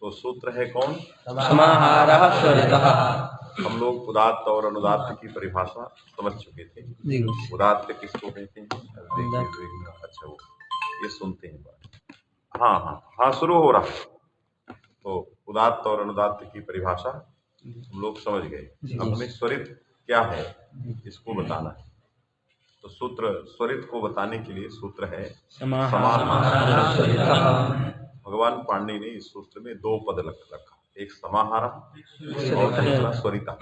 तो सूत्र है कौन? समाहारः स्वरितः। हम लोग उदात्त और अनुदात्त की परिभाषा समझ चुके थे। उदात्त किसको कहते हैं? देखिए, अच्छा वो ये सुनते हैं बात। हाँ, शुरू हो रहा है। तो उदात्त और अनुदात्त की परिभाषा हम लोग समझ गए। अब हमें स्वरित क्या है इसको बताना है। तो सूत्र स्वरित को बताने के लिए सूत्र है समाहारः स्वरितः। भगवान पाणिनि ने इस सूत्र में दो पद रखा, एक समाहारः और दूसरा स्वरितः।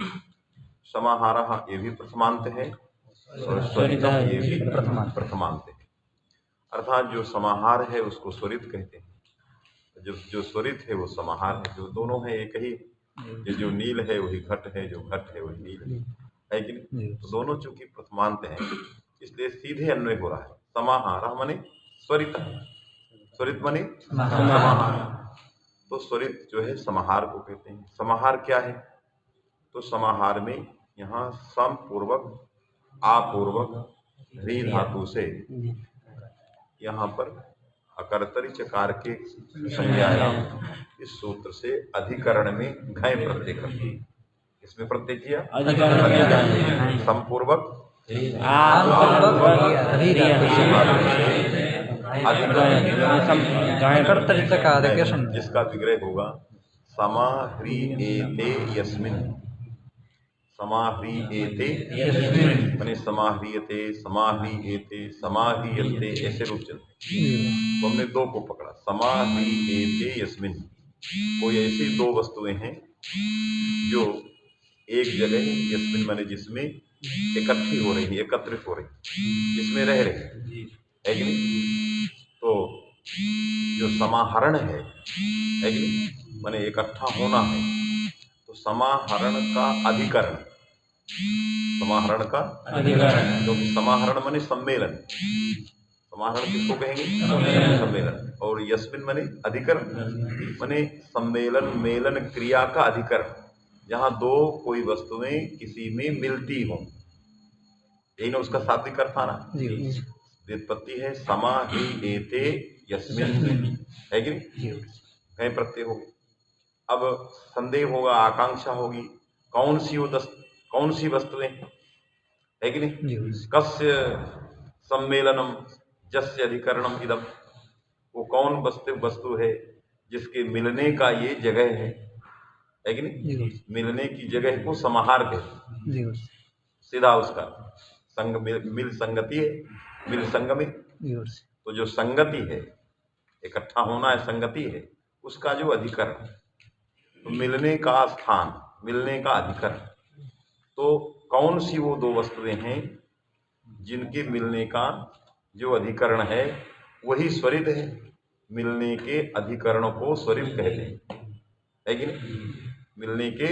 समाहारः ये भी प्रथमांत है और स्वरितः ये भी प्रथमांत है। अर्थात जो समाहार है उसको स्वरित कहते हैं, जो स्वरित है वो समाहार है। जो दोनों है एक ही, ये जो नील है वही घट है, जो घट है वही नील है कि नहीं? तो दोनों चूंकि प्रथमांत हैं इसलिए सीधे अन्वय हो रहा है। समाहारः माने स्वरितः, स्वरित माने समाहार। तो स्वरित जो है समाहार को कहते हैं। समाहार क्या है? तो समाहार में यहाँ सम पूर्वक आपूर्वक ह्री धातु से यहाँ पर अकर्तरी चकार के संज्ञायाम इस सूत्र से अधिकरण में घय प्रत्यय करती है। इसमें प्रत्यय किया संपूर्वक जिसका विग्रह होगा समाह्रियेते यस्मिन्। समाह्रियेते माने समाह्रियते, समाह्रियेते, समाह्रियन्ते ऐसे रूप चलते। तो हमने दो को पकड़ा, समाह्रियेते यस्मिन्। कोई ऐसी दो वस्तुएं हैं जो एक जगह यस्मिन् माने जिसमें इकट्ठी हो रही, एकत्रित हो रही, जिसमें रह रही है कि नहीं? तो जो समाहरण है कि नहीं, माने इकट्ठा होना है। तो समाहरण का अधिकरण, समाहरण का अधिकरण, क्योंकि समाहरण माने सम्मेलन। समाहरण किसको कहेंगे? सम्मेलन। और यस्मिन् माने अधिकरण, माने सम्मेलन मेलन क्रिया का अधिकरण, जहाँ दो कोई वस्तुएं किसी में मिलती हों। यही ना उसका शाब्दिक अर्थ आना। व्युत्पत्ति है समाह्रियेते यस्मिन्, है कि नहीं? कहीं प्रत्यय हो। अब संदेह होगा, आकांक्षा होगी, कौन सी वस्तुएं, है कि नहीं? कस्य सम्मेलनम जस्य अधिकरणम इदम। वो कौन वस्तु है जिसके मिलने का ये जगह है कि नहीं? मिलने की जगह को समाहार कहते हैं। सीधा उसका संग मिल संगति है, मिल संग में। तो जो संगति है, इकट्ठा होना है, संगति है, उसका जो अधिकरण, तो मिलने का स्थान, मिलने का अधिकरण। तो कौन सी वो दो वस्तुएं हैं जिनके मिलने का जो अधिकरण है वही स्वरित है। मिलने के अधिकरण को स्वरित कहते हैं, है कि नहीं? मिलने के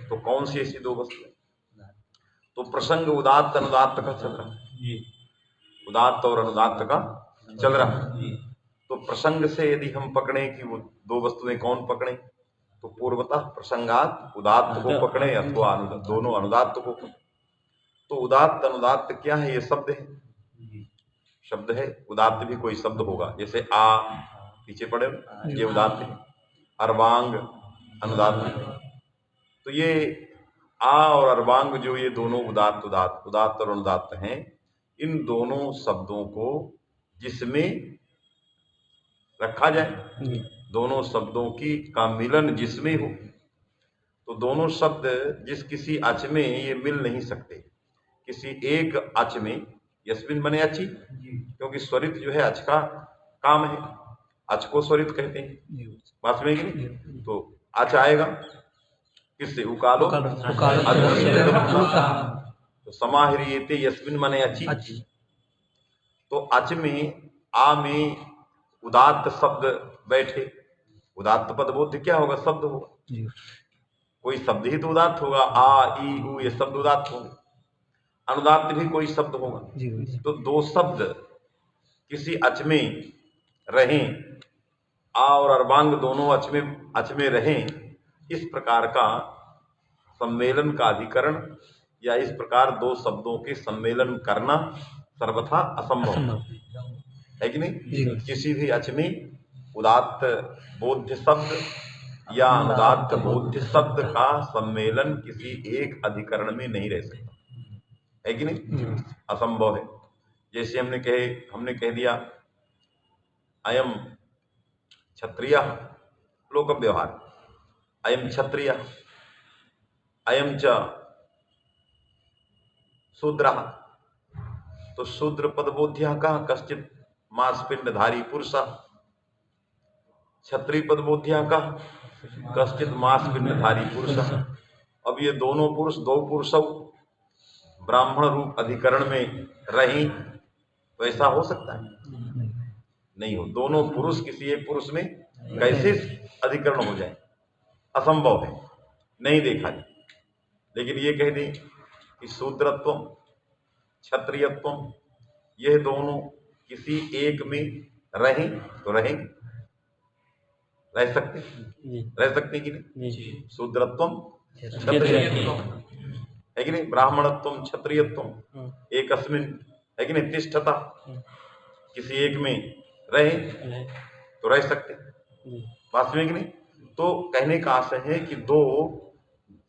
तो कौन सी ऐसी दो वस्तुएं? तो प्रसंग उदात्त अनुदात्त का चल रहा है, उदात्त और अनुदात्त का चल रहा है। तो प्रसंग से यदि हम पकड़े कि वो दो वस्तुएं कौन पकड़े, तो पूर्वतः प्रसंगात उदात्त को पकड़े अथवा दोनों अनुदात्त को। तो उदात्त अनुदात्त क्या है? ये शब्द है, शब्द है। उदात्त भी कोई शब्द होगा, जैसे आ पीछे पड़े, ये उदात्त है। अर्वांग अनुदात्त है। तो ये आ और अर्वांग जो ये दोनों उदात्त और अनुदात्त हैं, इन दोनों शब्दों को जिसमें रखा जाए, दोनों शब्दों का मिलन जिसमें हो, तो दोनों शब्द जिस किसी अच में ये मिल नहीं सकते। किसी एक अच में, यस्मिन् माने अची, क्योंकि स्वरित जो है अच का काम है, अच को स्वरित कहते हैं। बात में कि नहीं? तो अच आएगा किससे? उकालो। तो समाह्रियेते यस्मिन् माने अची। तो अच में, आ में उदात्त शब्द बैठे, उदात्त पद बोध क्या होगा? शब्द होगा। कोई शब्द ही तो उदात्त होगा, आ ई उ ये शब्द उदात्त होंगे। अनुदात्त भी कोई शब्द होगा। तो दो शब्द किसी अच में रहें, आ और अर्वांग दोनों अच में रहें, इस प्रकार का सम्मेलन का अधिकरण या इस प्रकार दो शब्दों के सम्मेलन करना सर्वथा असंभव है कि नहीं? किसी भी अच में उदात्त बोध्य शब्द या अनुदात्त बोध्य शब्द का सम्मेलन किसी एक अधिकरण में नहीं रह सकता, है कि नहीं? असंभव है। जैसे हमने कह दिया अयम क्षत्रिय, लोक व्यवहार, अयम क्षत्रिय, अयम च शूद्र, तो शूद्र पदबोध्य का कश्चित मांसपिंडधारी पुरुष, क्षत्रिय पदबोध्य का कश्चित मांसपिंडधारी पुरुष। अब ये दोनों पुरुष, दो पुरुष ब्राह्मण रूप अधिकरण में रही, तो ऐसा हो सकता है? नहीं हो। दोनों पुरुष किसी एक पुरुष में कैसे अधिकरण हो जाए? असंभव है, नहीं देखा जाए। लेकिन ये कह दें कि शूद्रत्व क्षत्रियत्व यह दोनों किसी एक में रहें तो रहेंगे, रह सकते कि नहीं? शूद्रत्व क्षत्रियत्व, है कि नहीं? ब्राह्मणत्व क्षत्रियत्व एकस्मिन, है कि नहीं? तिष्ठता, किसी एक में रहे तो रह सकते, वास्तविक नहीं। तो कहने का आशय है कि दो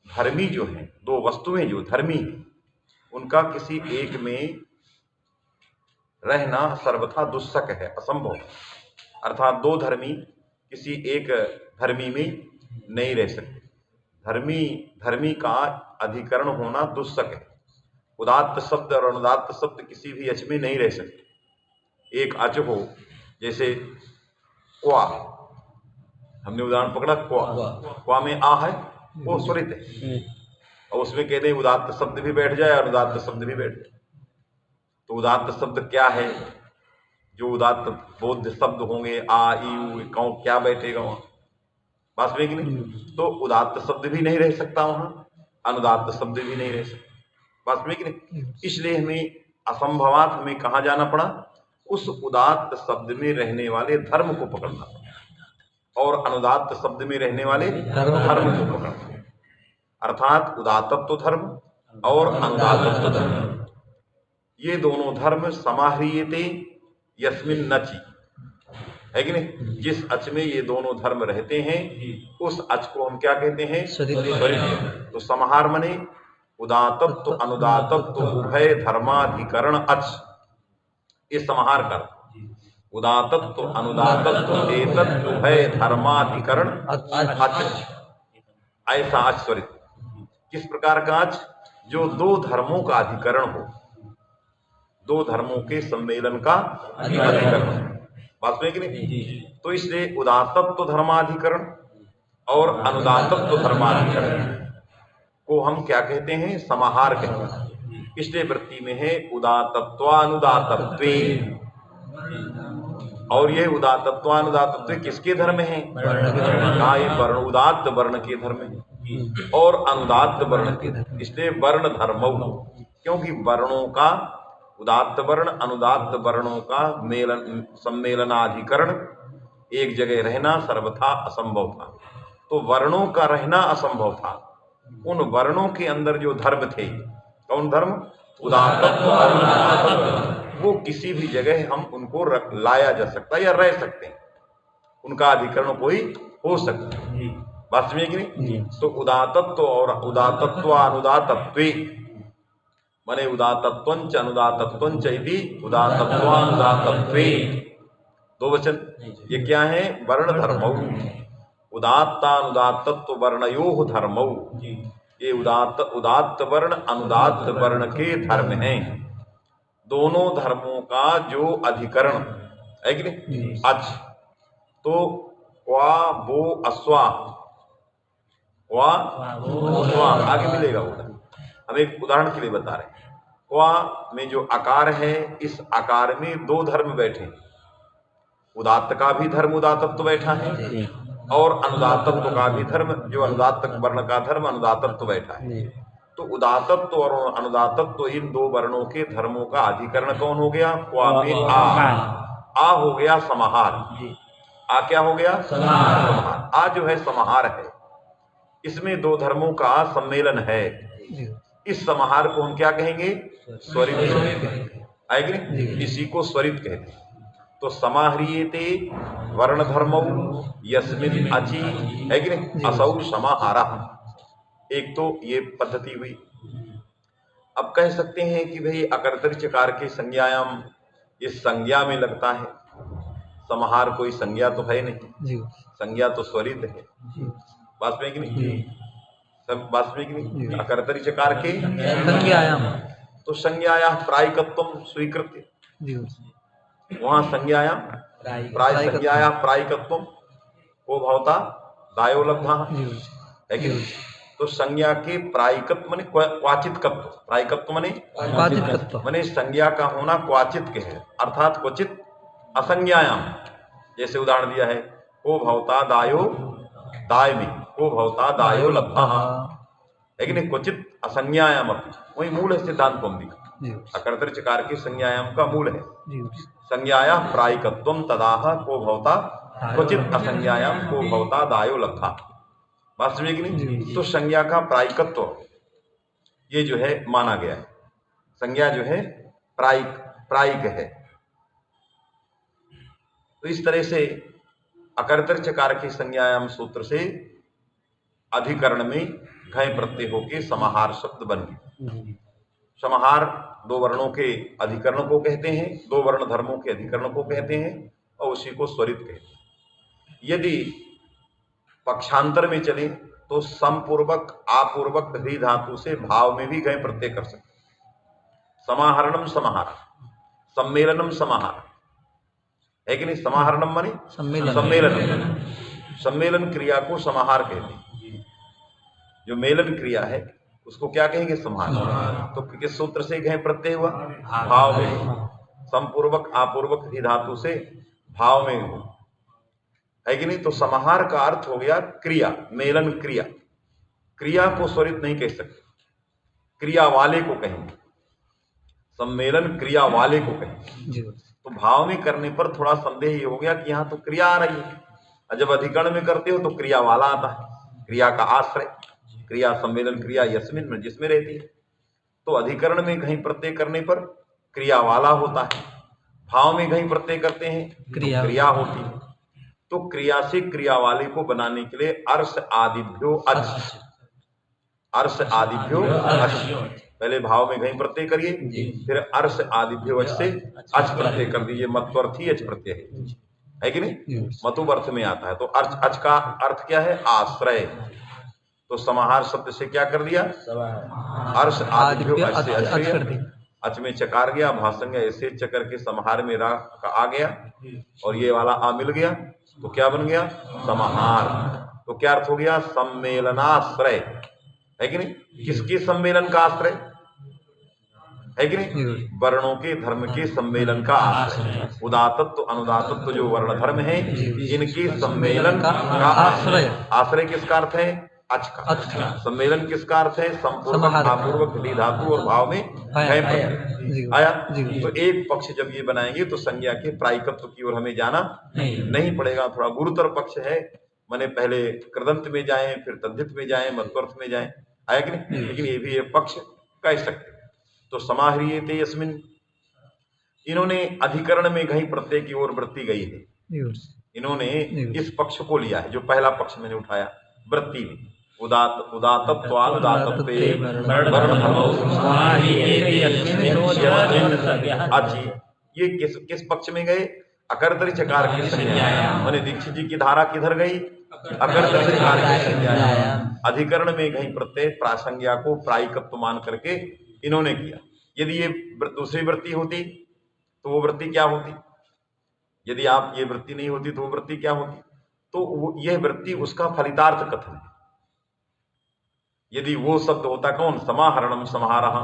धर्मी जो हैं, दो वस्तुएं जो धर्मी हैं, उनका किसी एक में रहना सर्वथा दुस्सक है, असंभव। अर्थात दो धर्मी किसी एक धर्मी में नहीं रह सकते। धर्मी का अधिकरण होना दुस्सक है। उदात्त शब्द और अनुदात्त शब्द किसी भी अच में नहीं रह सकते। एक अच हो, जैसे क्वा, हमने उदाहरण पकड़ा क्वा में आ है, वो स्वरित है, और उसमें कहते हैं उदात्त शब्द भी बैठ जाए और अनुदात्त शब्द भी बैठ जाए। तो उदात्त शब्द क्या है? जो उदात्त बोध्य शब्द होंगे, आ ई उ कौ, क्या बैठेगा वहां? वास्तविक नहीं। तो उदात्त शब्द भी नहीं रह सकता वहां, अनुदात्त शब्द भी नहीं रह सकता, वास्तविक नहीं। इसलिए हमें असंभवात हमें कहाँ जाना पड़ा? उस उदात्त शब्द में रहने वाले धर्म को पकड़ना पड़ा और अनुदात्त शब्द में रहने वाले धर्म को पकड़ना। अर्थात उदात्तत्व धर्म और अनुदात्तत्व धर्म, ये दोनों धर्म समाह्रियते यस्मिन् नचि, है कि नहीं? जिस अच में ये दोनों धर्म रहते हैं उस अच को हम क्या कहते हैं? स्वरित। तो समाहार मने उदात्तत्व अनुदात्तत्व उभय धर्माधिकरण अच, ये समाहार कर। उदात्तत्व अनुदात्तत्व एतत् उभय धर्माधिकरण अच, ऐसा अच स्वरित। किस प्रकार का अच? जो दो धर्मों का अधिकरण हो, दो धर्मों के सम्मेलन का अधिकरण, वास्तविक नहीं। तो इसलिए उदात्तत्व धर्माधिकरण और अनुदात्तत्व धर्माधिकरण को हम क्या कहते हैं? समाहार कहते हैं। इसलिए वृत्ति में है उदात्तत्वानुदात्तत्वे, और ये उदात्तत्वानुदात्तत्वे किसके धर्म है? कहा ये वर्ण, उदात्त वर्ण के धर्म है और अनुदात्त वर्ण के धर्म। इसलिए वर्ण धर्म, क्योंकि वर्णों का, उदात्त वर्ण अनुदात्त वर्णों का सम्मेलनाधिकरण एक जगह रहना सर्वथा असंभव था। तो वर्णों का रहना असंभव था। उन वर्णों के अंदर जो धर्म थे, कौन धर्म? उदात्तत्व और अनुदात्तत्व, वो किसी भी जगह हम उनको लाया जा सकता है या रह सकते हैं, उनका अधिकरण कोई हो सकता है, वास्तविक नहीं। तो उदात्तत्व और उदात्तत्व अनुदात्तत्वे माने उदात्तत्वंच अनुदात्तत्वंच इति उदात्तत्वानुदात्तत्वे, दो वचन। ये क्या है? वर्ण धर्मौ, उदात्तानुदात्तत्व वर्णयोः धर्मौ। ये उदात्त वर्ण अनुदात्त वर्ण के धर्म हैं। दोनों धर्मों का जो अधिकरण है कि नहीं? अच, तो क्वा वो अस्वा, क्वा अस्वा आगे मिलेगा वो। हम एक उदाहरण के लिए बता रहे हैं। क्वा में जो आकार है, इस आकार में दो धर्म बैठे। उदात्त का भी धर्म उदात्तत्व बैठा है और अनुदात्तत्व का भी धर्म, जो अनुदात्त वर्ण का धर्म अनुदात्तत्व बैठा है। तो उदात्तत्व और अनुदात्तत्व, इन दो वर्णों के धर्मों का अधिकरण कौन हो गया? क्वा में आ हो गया समाहार। आ क्या हो गया? समाहार। आ जो है समाहार है, इसमें दो धर्मों का सम्मेलन है। इस समाहार को हम क्या कहेंगे? स्वरित, है कि नहीं? इसी को स्वरित कहते हैं। तो समाह्रियेते वर्ण धर्मौ यस्मिन् अचि, है कि नहीं, असौ समाहारः। एक तो ये पद्धति हुई। अब कह सकते हैं कि भाई अकर्तरी चकार के संज्ञायाम इस संज्ञा में लगता है, समाहार कोई संज्ञा तो है नहीं, संज्ञा तो स्वरित है, बात में कि नहीं, सब बात में कि नहीं, अकर्तरी चकार के संज्ञायाम, तो संज्ञाया प्रायिकत्वम स्वीकृत्य, वहां संज्ञाया प्राय संज्ञाया प्रायिकत्वम को भवता दायो लब्धा, है कि नहीं। तो संज्ञा के प्रायिकत्व माने क्वाचितकत्व, प्रायिकत्व माने क्वाचितकत्व, माने संज्ञा का होना क्वाचित के है, अर्थात क्वचित असंज्ञायाम। जैसे उदाहरण दिया है, को भवता दायो, दाय में को भवता दायो लब्धा, है कि नहीं, क्वचित असंज्ञायाम। वही मूल है सिद्धांत कौमुदी का, अकर्तरी चकार के संज्ञायाम का मूल है। संज्ञाया प्रायिकत्वम तदाह को भवता क्वचित असंज्ञायाम को भवता दायो लब्धा, वास्तविक नहीं। तो संज्ञा का प्रायिकत्व ये जो है माना गया है, संज्ञा जो है प्रायिक है। तो इस तरह से अकर्तरी चकार के संज्ञायाम सूत्र से अधिकरण में घय प्रत्यय होके समाहार शब्द बन गए। समाहार दो वर्णों के अधिकरण को कहते हैं, दो वर्ण धर्मों के अधिकरण को कहते हैं, और उसी को स्वरित कहते हैं। यदि पक्षांतर में चले तो समपूर्वक आपूर्वक ह्री धातु से भाव में भी घय प्रत्यय कर सकते। समाहरणम समाहार, सम्मेलनम समाहार, है कि नहीं। समाहरणम माने सम्मेलन, सम्मेलन क्रिया को समाहार कहते हैं। जो मेलन क्रिया है उसको क्या कहेंगे, समाहार। तो किस सूत्र से घय प्रत्यय हुआ, भाव में। समपूर्वक आपूर्वक ह्री धातु से भाव में हो, है कि नहीं। तो समाहार का अर्थ हो गया क्रिया, मेलन क्रिया। क्रिया को स्वरित नहीं कह सकते, क्रिया वाले को कहेंगे, सम्मेलन क्रिया वाले को कहेंगे। तो भाव में करने पर थोड़ा संदेह ये हो गया कि यहाँ तो क्रिया आ रही है, और जब अधिकरण में करते हो तो क्रिया वाला आता है, क्रिया का आश्रय, क्रिया सम्मेलन क्रिया यस्मिन में जिसमें रहती है। तो अधिकरण में घई प्रत्यय करने पर क्रिया वाला होता है, भाव में घई प्रत्यय करते हैं तो क्रिया होती है। तो क्रिया से क्रिया वाले को बनाने के लिए अर्श आदिभ्यो अच, अर्श आदिभ्यो अच, पहले भाव में घई प्रत्यय करिए, फिर अर्श आदिभ्यो अच से अच प्रत्यय कर दीजिए। मत्वर्थी अच प्रत्यय है कि नहीं, मतुब अर्थ में आता है। तो अर्च अच का अर्थ क्या है, आश्रय। तो समाहार शब्द से क्या कर दिया, अर्श आदिभ्यो अच से आश्रय, अच में चकार गया, भाषण ऐसे चकर के समाहार में रा का आ गया, और ये वाला आ मिल गया, तो क्या बन गया, समाहार। तो क्या अर्थ हो गया, सम्मेलनाश्रय, है कि नहीं। किसके सम्मेलन का आश्रय, है कि नहीं, वर्णों के धर्म के सम्मेलन का आश्रय। उदातत्व अनुदातत्व जो वर्ण धर्म है, इनके सम्मेलन का आश्रय। आश्रय किसका अर्थ है, अच का। सम्मेलन किसका अर्थ है, संपूर्वक आपूर्वक ह्री धातु और भाव में घय प्रत्यय आया। तो एक पक्ष जब ये बनाएंगे तो संज्ञा के प्रायिकत्व की ओर हमें जाना नहीं पड़ेगा। थोड़ा गुरुतर पक्ष है, माने पहले कृदंत में जाएं, फिर तद्धित में जाएं, मध्वर्थ में जाएं, आया कि नहीं। लेकिन ये भी एक पक्ष कह सकते। तो समाह्रियेते यस्मिन्, इन्होंने अधिकरण में घई प्रत्यय की ओर वृत्ति गई है, इन्होंने इस पक्ष को लिया है जो पहला पक्ष मैंने उठाया वृत्ति में। उदातत्वानुदातत्वे वर्ण धर्मौ अच्छी, ये किस पक्ष में गए, अकर्तरी चकार की संज्ञा। माने दीक्षित जी की धारा किधर गई, अकर्तरी चकार की संज्ञा। अधिकरण में घई प्रत्यय प्रासंज्ञा को प्रायिकत्व मान करके इन्होंने किया। यदि ये दूसरी वृत्ति होती तो वो वृत्ति क्या होती, यदि आप ये वृत्ति नहीं होती तो वो वृत्ति क्या होती। तो यह वृत्ति उसका फलितार्थ कथन है। यदि वो शब्द होता कौन, समाहरणम समाहारः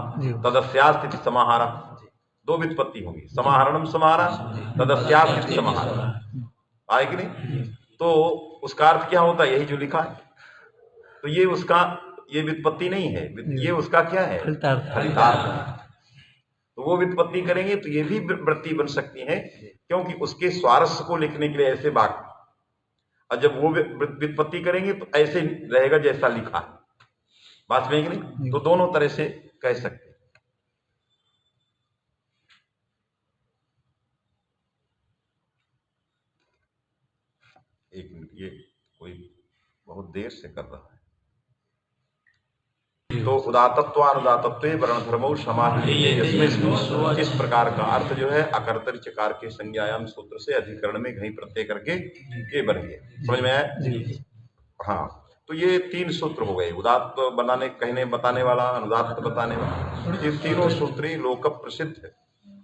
तदस्यास्थिति समाहारः, दो व्युत्पत्ति होगी, समाहरणम समाहारः तदस्यास्थिति समाहारः, आए कि नहीं। तो उसका अर्थ क्या होता है, यही जो लिखा है। तो ये उसका ये व्युत्पत्ति नहीं है, ये उसका क्या है, फलितार्थ। तो वो व्युत्पत्ति करेंगे तो ये भी वृत्ति बन सकती है, क्योंकि उसके स्वारस्य को लिखने के लिए ऐसे वाक्य, और जब वो व्युत्पत्ति करेंगे तो ऐसे रहेगा जैसा लिखा है, बात में कि नहीं। तो दोनों तरह से कह सकते। एक मिनट, ये कोई बहुत देर से कर रहा है। तो उदातत्व अनुदातत्व वर्ण धर्मो समाहित, इस प्रकार का अर्थ जो है अकर्तरी चकार के संज्ञायाम सूत्र से अधिकरण में घई प्रत्यय करके ये बन गया। समझ में आया? हाँ, तो ये 3 सूत्र हो गए, उदात्त बनाने कहने बताने वाला, अनुदात्त बताने वाला। ये तीनों सूत्र ही लोक प्रसिद्ध है।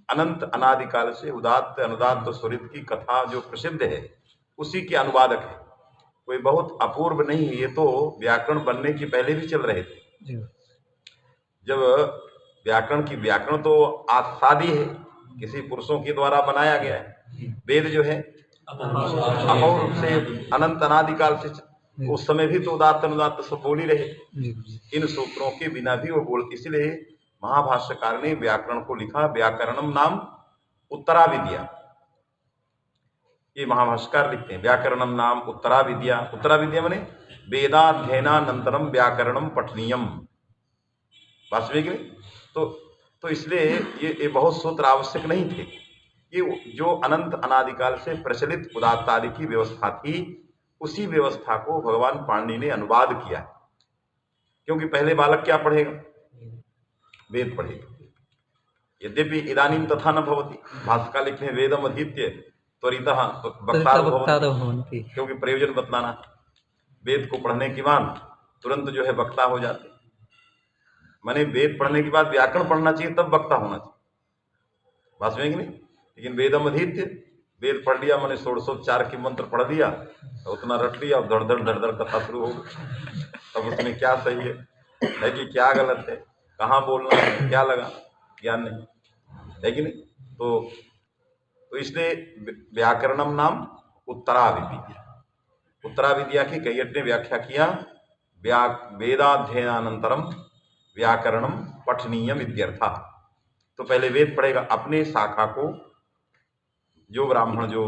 अनंत अनादिकाल से उदात्त अनुदात्त स्वरित की कथा जो प्रसिद्ध है उसी के अनुवादक है। कोई बहुत अपूर्व नहीं है, ये तो व्याकरण बनने के पहले भी चल रहे थे। जब व्याकरण तो आसादी है, किसी पुरुषों के द्वारा बनाया गया है। वेद जो है अपूर्व से अनंत अनादिकाल से, उस समय भी तो उदात्त अनुदात्त सब बोल ही रहे। इन सूत्रों के बिना भी वो बोल, इसलिए महाभाष्यकार ने व्याकरण को लिखा व्याकरणम नाम उत्तरा विद्या। ये महाभाष्यकार लिखते हैं व्याकरणम नाम उत्तरा विद्या। उत्तरा विद्या माने वेदाध्ययनानंतरम व्याकरणम पठनीयम। वास्तविक नहीं तो इसलिए ये बहुत सूत्र आवश्यक नहीं थे। ये जो अनंत अनादिकाल से प्रचलित उदात्त आदि की व्यवस्था थी, उसी व्यवस्था को भगवान पाणिनि ने अनुवाद किया। क्योंकि पहले बालक क्या पढ़ेगा? वेद पढ़ेगा। यद्यपि इदानीं तथा न भवति, भाष्यकार लिखते हैं वेदम अधीत्य त्वरितः वक्ता भवन्ति, क्योंकि प्रयोजन बतलाना। वेद को पढ़ने के बाद तुरंत जो है वक्ता हो जाते। माने वेद पढ़ने के बाद व्याकरण पढ़ना चाहिए, तब वक्ता होना चाहिए। वास्तविक नहीं, लेकिन वेदम अधीत्य, वेद पढ़ लिया मैंने षोडशोपचार के मंत्र पढ़ दिया, तो उतना रट लिया, अब धड़ धड़ कथा शुरू हो गई। तब उसमें क्या सही है कि क्या गलत है, कहाँ बोलना है, क्या लगा, ज्ञान नहीं है कि नहीं। तो इसलिए व्याकरणम नाम उत्तरा विद्या। उत्तरा विद्या की कैयट ने व्याख्या किया वेदाध्ययनानंतरम व्याकरणम पठनीयम इत्यर्था। तो पहले वेद पढ़ेगा, अपने शाखा को, जो ब्राह्मण जो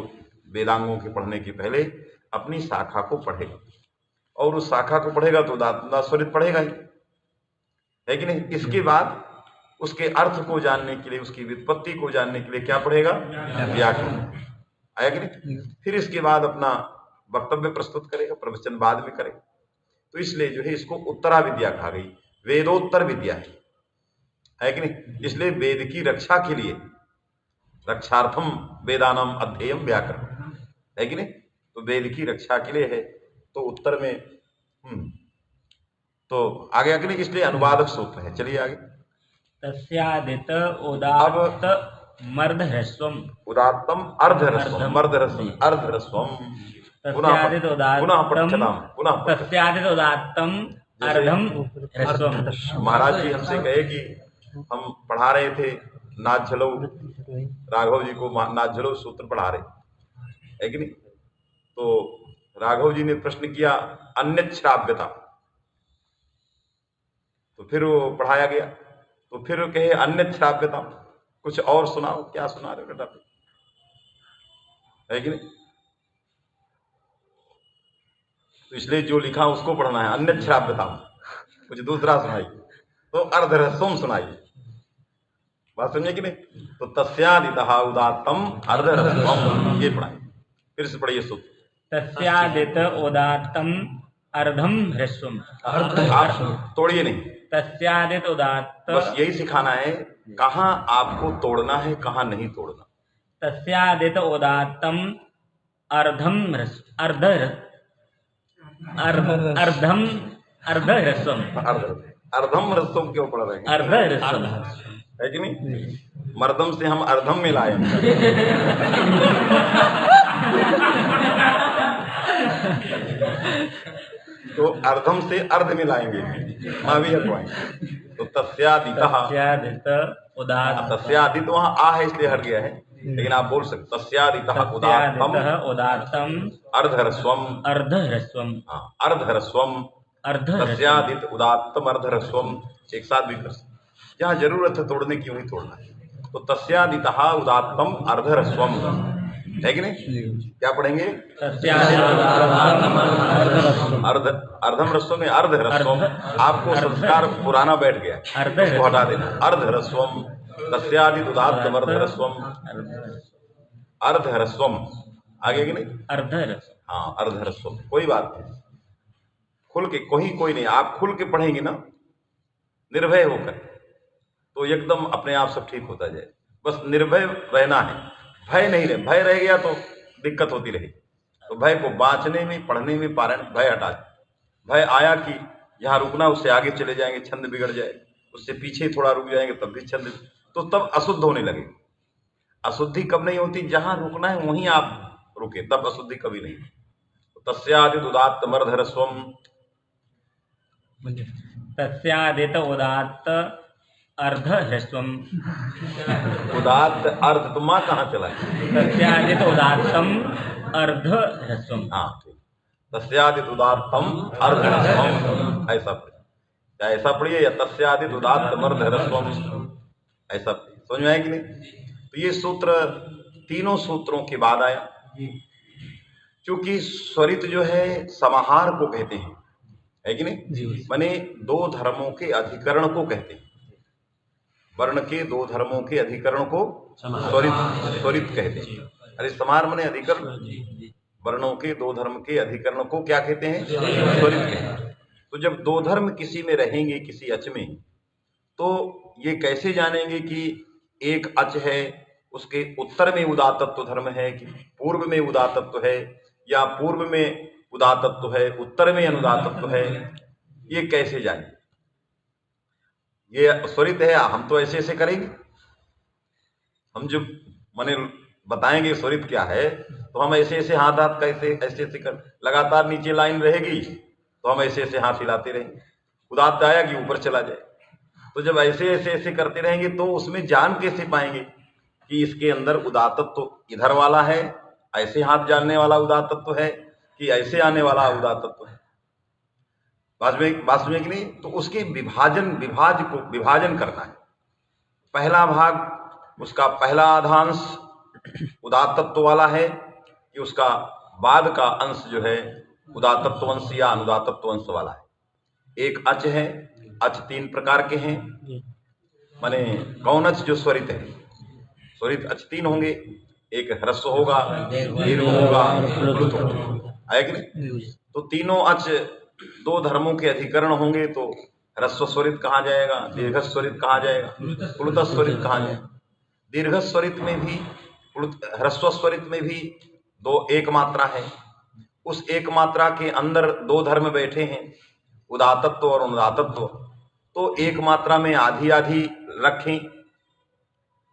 वेदांगों के पढ़ने के पहले अपनी शाखा को पढ़ेगा, और उस शाखा को पढ़ेगा तो स्वरित पढ़ेगा ही, है कि नहीं। इसके बाद उसके अर्थ को जानने के लिए, उसकी व्युत्पत्ति को जानने के लिए क्या पढ़ेगा? व्याकरण। आया कि नहीं। फिर इसके बाद अपना वक्तव्य प्रस्तुत करेगा, प्रवचन बाद में करेगा। तो इसलिए जो है इसको उत्तरा विद्या कहा गई, वेदोत्तर विद्या है कि नहीं। इसलिए वेद की रक्षा के लिए, रक्षार्थम वेदानाम अध्ययम व्याकरण, है कि नहीं। तो वेद की रक्षा के लिए है, तो उत्तर में तो आगे आगे नहीं, इसलिए अनुवादक सूत्र है। चलिए आगे। तस्यादित उदात्त मर्दह्रस्वम, उदात्तम अर्धह्रस्वम, मर्दह्रस्वम अर्धह्रस्वम। तस्यादित पुनः तस्यादित उदात्तम अर्धम ह्रस्वम। महाराज जी हमसे कहे कि हम पढ़ा रहे थे नाथ झलो, राघव जी को नाथ झलो सूत्र पढ़ा रहे, है कि नहीं। तो राघव जी ने प्रश्न किया अन्य श्राव्यता, तो फिर वो पढ़ाया गया। तो फिर कहे अन्य श्राव्यता, कुछ और सुनाओ, क्या सुना रहे बेटा, है कि नहीं। तो इसलिए जो लिखा उसको पढ़ना है, अन्य श्राव्यता, कुछ दूसरा सुनाइए, तो अर्धह्रस्वम सुनाइए। बात समझे कि नहीं। तो तस्यादितः उदात्तम अर्धह्रस्वम, ये पढ़ाइए। फिर से पढ़िए सूत्र। तस्यादित उदात्तम अर्धम ह्रस्वम। आप तोड़िए नहीं, तस्यादित उदात्त, बस यही सिखाना है कहाँ आपको तोड़ना है, कहाँ नहीं तोड़ना। तस्यादित उदात्तम अर्धम अर्धम अर्धह्रस्वम। अर्धम ह्रस्वम क्यों पढ़ रहे हैं? अर्धह्रस्वम है कि नहीं। मर्दम से हम अर्धम में लाए। तो अर्धम से अर्ध में लाएंगे, माँ भी हटवाएंगे। तो तस्यादितः उदात्त, तस्यादित वहाँ आ है इसलिए हट गया है, लेकिन आप बोल सकते तस्यादितः उदात्तम अर्धह्रस्वम, अर्धह्रस्वम, अर्धह्रस्वम, तस्यादित उदात्तम अर्धह्रस्वम। एक साथ भी कर सकते, जहाँ जरूरत है तोड़ने की वही तोड़ना है। तो तस्यादितः उदात्तम अर्धह्रस्वम, है कि नहीं। क्या पढ़ेंगे? अर्धम ह्रस्वम में अर्धह्रस्वम। आपको संस्कार पुराना बैठ गया, उसको हटा देना। अर्धह्रस्वम, तस्यादित उदात्तम अर्धह्रस्वम, अर्धह्रस्वम। आगे कि नहीं? हाँ, अर्धह्रस्व में कोई बात नहीं, खुल के कोई नहीं, आप खुल के पढ़ेंगे ना निर्भय होकर तो एकदम अपने आप सब ठीक होता जाए। बस निर्भय रहना है, भय नहीं रहे, भय रह गया तो दिक्कत होती रहेगी। तो भय को बाँचने में, पढ़ने में पारायण भय हटा दें। भय आया कि यहाँ रुकना, उससे आगे चले जाएंगे छंद बिगड़ जाए, उससे पीछे थोड़ा रुक जाएंगे तब भी छंद, तो तब अशुद्ध होने लगेगी। अशुद्धि कब नहीं होती? जहां रुकना है वहीं आप रुके, तब अशुद्धि कभी नहीं। तस्यादित उदात्त मर्धरस्वम, तस्यादित उदात्त अर्धह्रस्वम। उदात्त अर्ध तो माँ कहाँ चला गया? तस्यादित उदात्तम अर्धह्रस्वम। हाँ ठीक, तस्यादित उदात्तम अर्धह्रस्वम ऐसा पढ़िए, या ऐसा पढ़िए या तस्यादित उदात्त मर्धरस्वम ऐसा पढ़िए। समझ में आया कि नहीं? तो ये सूत्र तीनों सूत्रों के बाद आया, क्योंकि स्वरित जो है समाहार को कहते हैं, है कि नहीं? माने दो धर्मों के अधिकरण को कहते हैं, वर्ण के दो धर्मों के अधिकरण को स्वरित कहते हैं। अरे समाहार माने अधिकरण, वर्णों के दो धर्म के अधिकरण को क्या कहते हैं? स्वरित कहते हैं। तो जब दो धर्म किसी में रहेंगे, किसी अच में, तो ये कैसे जानेंगे कि एक अच है, उसके उत्तर में उदात्तत्व धर्म है कि पूर्व में उदात्तत्व है, या पूर्व में उदात्तत्व है उत्तर में अनुदात्तत्व है? ये कैसे जानेंगे? ये स्वरित है, हम तो ऐसे ऐसे करेंगे, हम जो माने बताएंगे स्वरित क्या है तो हम ऐसे ऐसे हाथ कैसे ऐसे ऐसे कर, लगातार नीचे लाइन रहेगी तो हम ऐसे ऐसे हाथ हिलाते रहेंगे, उदात्त आया कि ऊपर चला जाए। तो जब ऐसे ऐसे ऐसे करते रहेंगे तो उसमें जान कैसे पाएंगे कि इसके अंदर उदात्तत्व इधर वाला है, ऐसे हाथ जानने वाला उदात्तत्व है कि ऐसे आने वाला उदात्तत्व है? बात में कि नहीं? तो उसके विभाजन करना है। पहला भाग, उसका पहला आधांश उदात्तत्व वाला है कि उसका बाद का अंश जो है उदात्तत्व अंश या अनुदात्तत्व अंश वाला है। एक अच है, अच तीन प्रकार के हैं, माने कौन अच जो स्वरित है, स्वरित अच तीन होंगे, एक ह्रस्व होगा, दीर्घ होगा, प्लुत होगा, है कि नहीं? तो तीनों अच दो धर्मों के अधिकरण होंगे तो ह्रस्व स्वरित कहा जाएगा, दीर्घ स्वरित कहा जाएगा, प्लुत स्वरित कहा जाएगा। दीर्घ स्वरित में भी, ह्रस्व स्वरित में भी दो एक मात्रा है, उस एक मात्रा के अंदर दो धर्म बैठे हैं, उदात्तत्व और अनुदात्तत्व, तो एक मात्रा में आधी आधी रखें,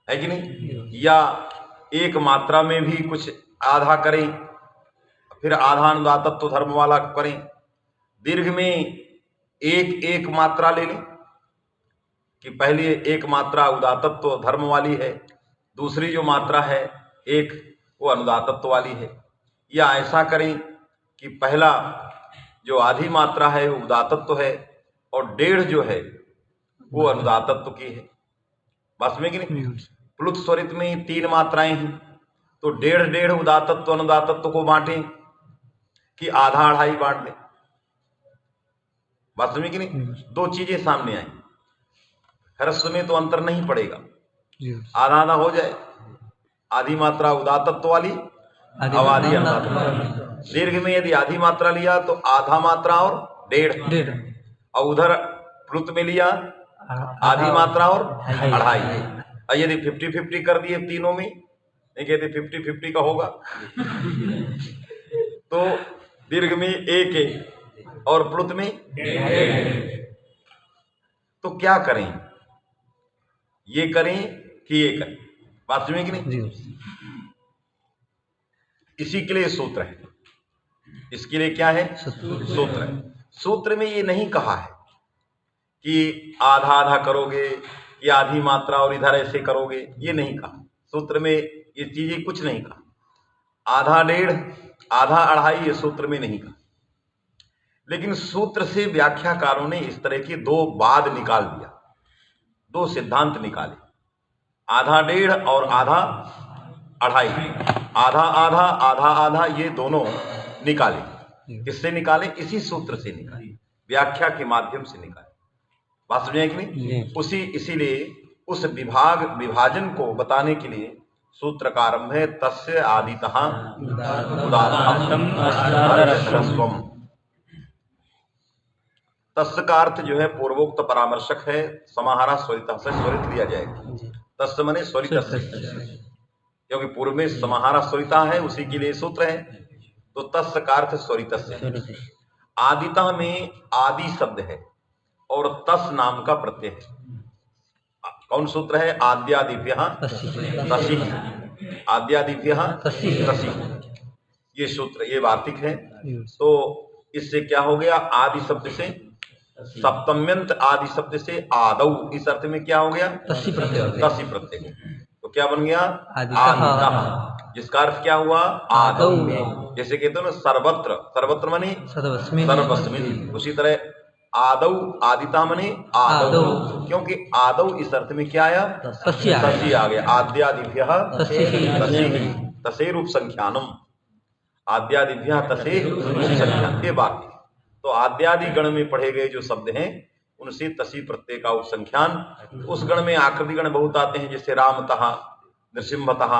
है कि नहीं? या एक मात्रा में भी कुछ आधा करें, फिर आधा अनुदात्तत्व धर्म वाला करें। दीर्घ में एक एक मात्रा ले लें कि पहले एक मात्रा उदात्तत्व धर्म वाली है, दूसरी जो मात्रा है एक वो अनुदात्तत्व वाली है। या ऐसा करें कि पहला जो आधी मात्रा है वो उदात्तत्व है और डेढ़ जो है वो अनुदात्तत्व की है। बस में कि नहीं? प्लुत स्वरित में तीन मात्राएं हैं तो डेढ़ डेढ़ उदात्तत्व अनुदात्तत्व को बांटें कि आधा अढ़ाई बांट दें। बात समझे कि नहीं? दो चीजें सामने आई, ह्रस्व में तो अंतर नहीं पड़ेगा, आधा आधा हो जाए, आधी मात्रा उदात्तत्व वाली अब आधी अनुदात्तत्व। दीर्घ में यदि आधी मात्रा लिया तो आधा मात्रा और डेढ़, और उधर प्लुत में लिया आधी मात्रा और अढ़ाई। और यदि 50-50 कर दिए तीनों में, नहीं कहते 50-50 का होगा तो दीर्घ में एक और प्लुत में तो क्या करें? ये करें कि ये करें? बात समझे कि नहीं? इसी के लिए सूत्र है, इसके लिए क्या है? सूत्र है। सूत्र में ये नहीं कहा है कि आधा आधा करोगे कि आधी मात्रा और इधर ऐसे करोगे, ये नहीं कहा सूत्र में, ये चीजें कुछ नहीं कहा। आधा डेढ़, आधा अढ़ाई, ये सूत्र में नहीं कहा। लेकिन सूत्र से व्याख्याकारों ने इस तरह के दो बाद निकाल दिया, दो सिद्धांत निकाले, आधा डेढ़ और आधा अढ़ाई, आधा आधा आधा आधा, ये दोनों निकाले। किससे निकाले? इसी सूत्र से निकाले, व्याख्या के माध्यम से निकाले। बात समझे कि नहीं? इसीलिए उस विभाजन को बताने के लिए सूत्रकारम है तस्य आदितः उदात्तम अर्धह्रस्वम्। तस्य का अर्थ जो है पूर्वोक्त परामर्शक है, समाहारा स्वरितः से स्वरित लिया जाएगा। तस्य मने स्वरितस्य, क्योंकि पूर्व में समाहारा स्वरिता है, उसी के लिए सूत्र है। तो तस्य का अर्थ स्वरितस्य। आदितः में आदि शब्द है और तस् नाम का प्रत्यय है। कौन सूत्र है? आद्यादिभ्यः तसि, आद्यादिभ्यः तसि, ये सूत्र, ये वार्तिक है। तो इससे क्या हो गया? आदि शब्द से सप्तम्यंत आदि शब्द से आदौ, इस अर्थ में क्या हो गया? तसी प्रत्यय। तो क्या बन गया? आदितः, जिसका अर्थ क्या हुआ? आदौ। जैसे कहते हो ना सर्वत्र, सर्वत्र माने सर्वस्मिन्, उसी तरह आदौ आदिता मने आदौ, क्योंकि आदौ इस अर्थ में क्या आया? तसी आ गया। आद्यादिभ्यः तसे रूप संख्यानम, आद्यादिभ्यः तसे रूप संख्यान, ये बात है। तो आद्यादि गण में पढ़े गए जो शब्द हैं उनसे तसी प्रत्यय का उपसंख्यान। उस गण में आकृति गण बहुत आते हैं, जैसे रामतः, नृसिंहतः,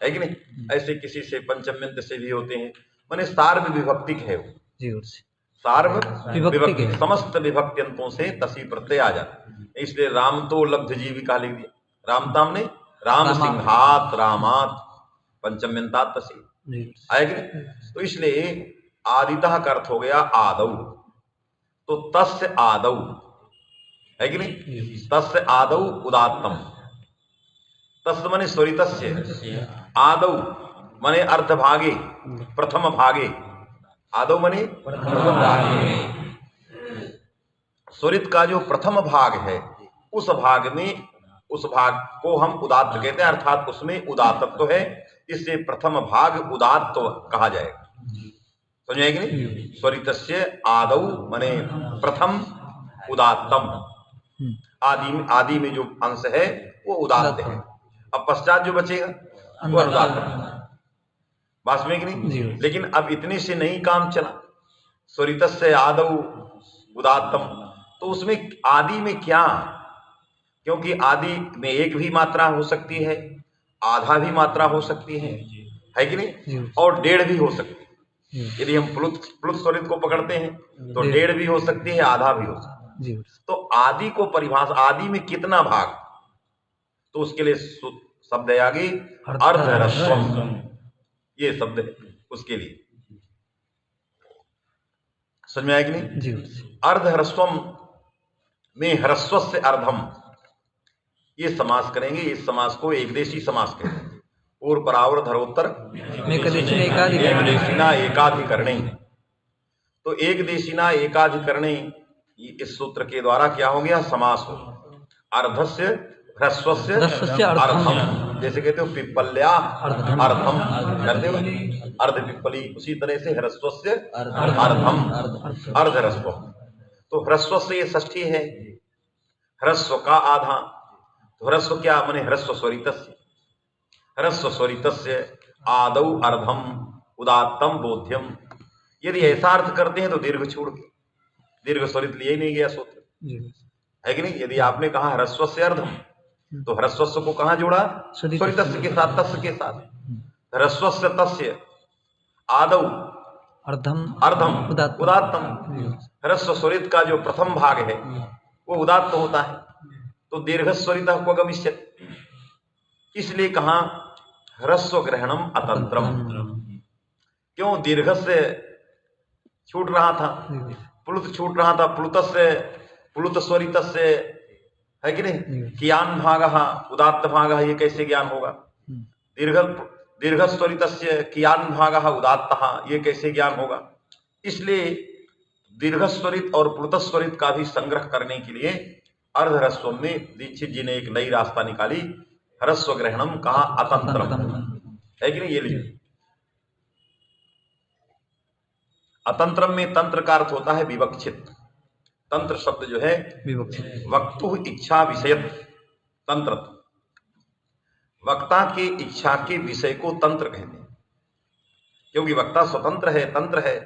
है कि नहीं? ऐसे किसी से पंचम्यंत से भी होते हैं, माने सार्व विभक्तिक है वो, सार्व विभक्ति, समस्त विभक्त्यंतों से तसी प्रत्यय आ जाता। इसलिए राम तो लब्ध जीविका लिख दिया, रामताम ने राम सिंहात रामात, पंचम्यंतात तसी आएगी। तो इसलिए आदितः का अर्थ हो गया आदौ। तो तस्य आदौ है कि नहीं? तस्य आदौ उदात्तम। तस्य माने स्वरितस्य, आदौ माने अर्धभागे, प्रथम भागे, आदौ माने प्रथम भागे। स्वरित का जो प्रथम भाग है उस भाग में, उस भाग को हम उदात्त कहते हैं, अर्थात उसमें उदात्तत्व है, इससे प्रथम भाग उदात्त कहा जाएगा। समझे कि नहीं? स्वरितस्य आदौ माने प्रथम, उदात्तम, आदि में जो अंश है वो उदात्त है। अब पश्चात जो बचेगा वो अनुदात्त है, बात में कि नहीं? लेकिन अब इतने से नहीं काम चला। स्वरितस्य आदौ उदात्तम, तो उसमें आदि में क्या? क्योंकि आदि में एक भी मात्रा हो सकती है, आधा भी मात्रा हो सकती है कि नहीं? और डेढ़ भी हो सकती है। यदि हम प्लुत स्वरित को पकड़ते हैं तो डेढ़ भी हो सकती है, आधा भी हो सकती है। तो आदि को परिभाषा, आदि में कितना भाग, तो उसके लिए शब्द है आगे अर्धह्रस्वम्, ये शब्द है उसके लिए। समझ में आया कि नहीं? अर्धह्रस्वम् में ह्रस्वस्य अर्धम, ये समास करेंगे। इस समास को एकदेशी समास कहते हैं। पूर्व परावर धरोत्तर एकदेशिना एकाधिकरणे। तो एकदेशिना एकाधिकरणे, इस सूत्र के द्वारा क्या हो गया? समास हो। अर्धस्य ह्रस्वस्य अर्धम, जैसे कहते हो पिप्पल्या अर्धम करते हो, अर्ध पिप्पली, उसी तरह से ह्रस्वस्य अर्धम, अर्धह्रस्व। तो ह्रस्वस्य ये षष्ठी है, ह्रस्व का आधा। तो ह्रस्व क्या माने? ह्रस्व स्वरितस्य, ह्रस्व स्वरितस्य आदौ अर्धम उदात्तम बोध्यम। यदि ऐसा अर्थ करते हैं तो दीर्घ छोड़ के, दीर्घ स्वरित लिए ही नहीं गया सूत्र, है कि नहीं? यदि आपने कहा ह्रस्वस्य अर्धम, तो ह्रस्वस्य को कहां जोड़ा? स्वरितस्य के साथ, तस्य के साथ। ह्रस्वस्य तस्य आदौ अर्धम उदात्तम। ह्रस्व स्वरित का जो प्रथम भाग है वो उदात्त होता है, तो दीर्घ स्वरितः को गमिष्यति। इसलिए कहा ह्रस्व ग्रहणम अतंत्रम। क्यों? दीर्घ से छूट रहा था, प्लुत छूट रहा था, प्लुतस्य प्लुत स्वरितस्य, है कि नहीं? कियान भागः उदात्त भागः, ये कैसे ज्ञान होगा? दीर्घ स्वरितस्य कियान भागः उदात्तः, ये कैसे ज्ञान होगा? इसलिए दीर्घ स्वरित और प्लुत स्वरित का भी संग्रह करने के लिए अर्धह्रस्व में दीक्षित जी ने एक नई रास्ता निकाली, ह्रस्व ग्रहणम कहा अतंत्रम, है कि नहीं? ये लिखिए। अतंत्रम में तंत्र का अर्थ होता है विवक्षित। तंत्र शब्द जो है विवक्षित, वक्तु इच्छा विषयत तंत्र, वक्ता के इच्छा के विषय को तंत्र कहते हैं। क्योंकि वक्ता स्वतंत्र है, तंत्र है,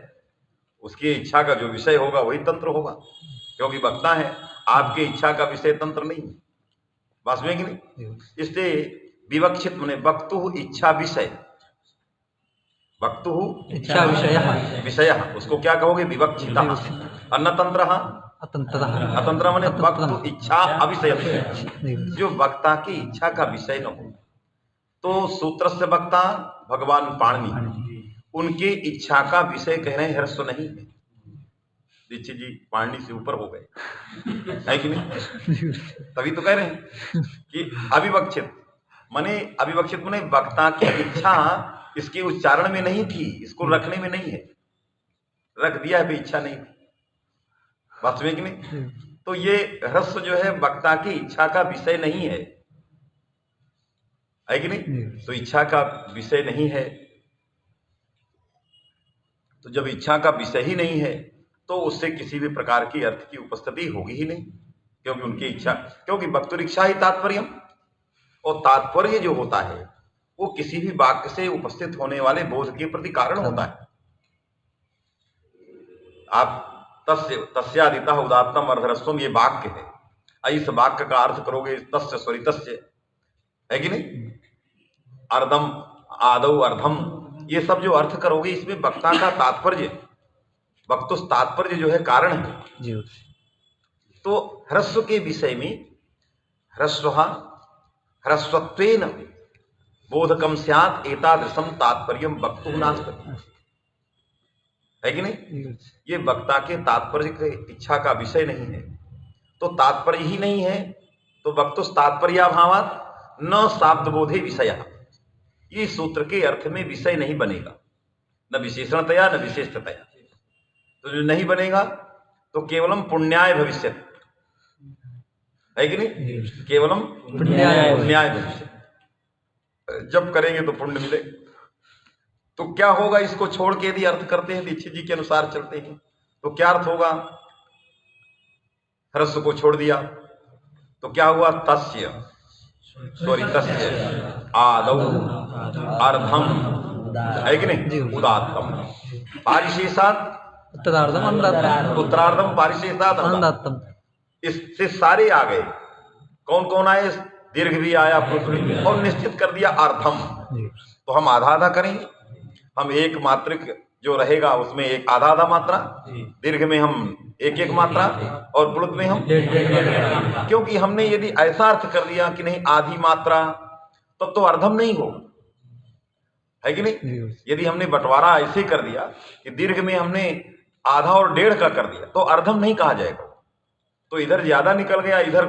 उसकी इच्छा का जो विषय होगा वही तंत्र होगा, क्योंकि वक्ता है। आपके इच्छा का विषय तंत्र नहीं, बस में कि नहीं? इसलिए विवक्षित माने वक्तु इच्छा विषय, वक्तु इच्छा विषय विषय, उसको क्या कहोगे? विवक्षित। अन्नतंत्र अतंत्रः अतंत्र माने वक्तु इच्छा अविषय, जी। जो वक्ता की इच्छा का विषय न हो। तो सूत्र से वक्ता भगवान पाणिनि, उनके इच्छा का विषय कह रहे हैं ह्रस्व नहीं है। दीक्षित जी पाणिनि से ऊपर हो गए, है कि नहीं? तभी तो कह रहे हैं कि अविवक्षित माने, अविवक्षित माने वक्ता की इच्छा इसके उच्चारण में नहीं थी, इसको रखने में नहीं है, रख दिया है, इच्छा नहीं थी, वास्तविक नहीं। तो ये ह्रस्व जो है वक्ता की इच्छा का विषय नहीं है कि नहीं? तो इच्छा का विषय नहीं है, तो जब इच्छा का विषय ही नहीं है तो उससे किसी भी प्रकार की अर्थ की उपस्थिति होगी ही नहीं, क्योंकि उनकी इच्छा, क्योंकि वक्तुरिच्छा ही तात्पर्य, और तात्पर्य जो होता है वो किसी भी वाक्य से उपस्थित होने वाले बोध के प्रति कारण होता है। आप तस्यादितः उदात्तम अर्धरस्वम ये वाक्य है, इस वाक्य का अर्थ करोगे तस्य स्वरितस्य, है कि नहीं? अर्धम आदौ अर्धम, ये सब जो अर्थ करोगे इसमें वक्ता का तात्पर्य, वक्तुस तात्पर्य जो है कारण है जी। तो ह्रस्व के विषय में ह्रस्वत्वेन बोधकम स्यात् एतादृशम तात्पर्यम वक्तुः नास्ति, है कि नहीं? ये वक्ता के तात्पर्य के इच्छा का विषय नहीं है, तो तात्पर्य ही नहीं है तो वक्तुस तात्पर्याभावात् न शाब्दबोधे विषयः, ये सूत्र के अर्थ में विषय नहीं बनेगा, न विशेषणतया न विशेषतया। तो जो नहीं बनेगा तो केवलम पुण्याय भविष्य, है कि नहीं? केवलम पुण्याय भविष्य, जब करेंगे तो पुण्य मिले। तो क्या होगा इसको छोड़ के यदि अर्थ करते हैं, दीक्षित जी के अनुसार चलते हैं, तो क्या अर्थ होगा? ह्रस्व को छोड़ दिया तो क्या हुआ? तस्य स्वरितस्य आदौ अर्धम, है कि नहीं? उदात्तम पारिशेषात् उत्तरार्धम पारिशेषात् अनुदात्तम, इससे सारे आ गए। कौन कौन आए? दीर्घ भी आया, पृथ्वी, और निश्चित कर दिया अर्धम। तो हम आधा आधा करेंगे, हम एक मात्रिक जो रहेगा उसमें एक आधा आधा मात्रा, दीर्घ में हम एक एक मात्रा, और प्लुत में हम, क्योंकि हमने यदि ऐसा अर्थ कर दिया कि नहीं आधी मात्रा, तब तो अर्धम नहीं होगा, है कि नहीं? यदि हमने बंटवारा ऐसे कर दिया कि दीर्घ में हमने आधा और डेढ़ का कर दिया तो अर्धम नहीं कहा जाएगा। तो इधर ज्यादा निकल गया, इधर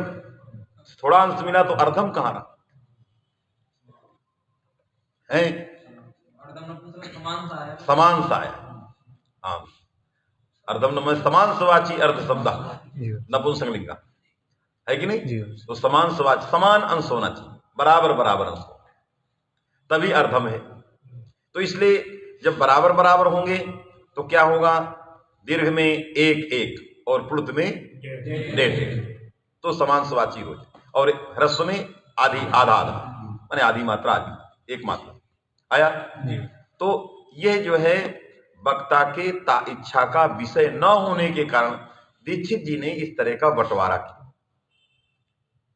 थोड़ा अंश मिला, तो अर्धम कहाँ रहा है? समान सा आया। हाँ, अर्धम में समान सवाची अर्ध शब्द नपुंसकलिंगा, है कि नहीं? तो समान सवाची, समान अंश होना चाहिए, बराबर बराबर अंश, तभी अर्धम है। तो इसलिए जब बराबर बराबर होंगे तो क्या होगा? दीर्घ में एक एक और प्लुत में डेढ़, तो समान सवाची हो जाए। और ह्रस्व में आधी आधा आधा, माने आधी मात्रा आधी, एक मात्रा आया। तो ये जो है वक्ता के इच्छा का विषय न होने के कारण दीक्षित जी ने इस तरह का बंटवारा किया।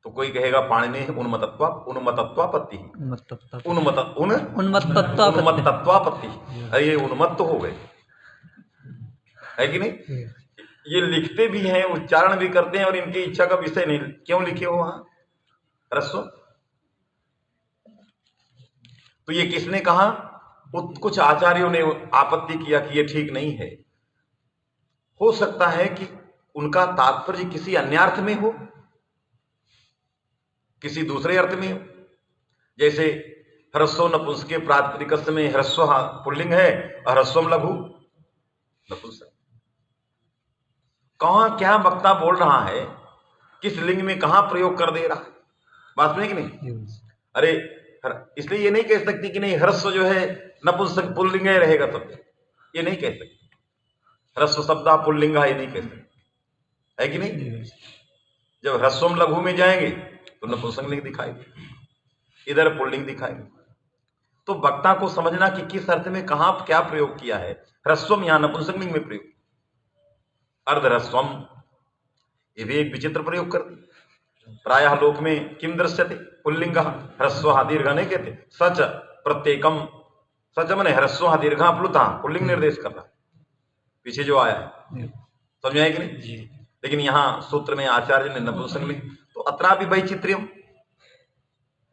तो कोई कहेगा पाणिनि उन्मत्तत्वापत्ति, उन्मत्तत्वापत्ति, अरे ये उन्मत्त हो गए, है कि नहीं? ये लिखते भी हैं, उच्चारण भी करते हैं, और इनकी इच्छा का विषय नहीं। क्यों लिखे हो वहां ह्रस्व? तो ये किसने कहा? कुछ आचार्यों ने आपत्ति किया कि ये ठीक नहीं है। हो सकता है कि उनका तात्पर्य किसी अन्य अर्थ में हो, किसी दूसरे अर्थ में हो। जैसे ह्रस्व नपुंसके प्रातिपदिक में ह्रस्व पुल्लिंग है, ह्रस्वम लघु नपुंसक। कहां क्या वक्ता बोल रहा है, किस लिंग में कहां प्रयोग कर दे रहा है, बात में कि नहीं? अरे इसलिए ये नहीं कह सकती कि नहीं ह्रस्व जो है नपुंसक पुल्लिंग रहेगा, तब ये नहीं कह सकती। ह्रस्व शब्द पुल्लिंग ये नहीं कह सकते, है कि नहीं? जब ह्रस्वम लघु में जाएंगे तो नपुंसक लिंग दिखाएंगे, इधर पुल्लिंग दिखाएंगे। तो वक्ता को समझना कि किस अर्थ में कहां क्या प्रयोग किया है। ह्रस्वम यहां नपुंसक लिंग में प्रयोग, अर्धह्रस्वम ये भी एक विचित्र प्रयोग कर दिया। प्रायः लोक में किम दृश्यते पुल्लिंग ह्रस्व दीर्घ नहीं कहते, सच प्रत्येकम, सच मने ह्रस्व दीर्घ प्लुता पुल्लिंग निर्देश कर रहा है पीछे जो आया है, समझ आए कि नहीं। लेकिन यहाँ सूत्र में आचार्य ने नपुंसक लिखा, तो अत्रा भी वैचित्र्यम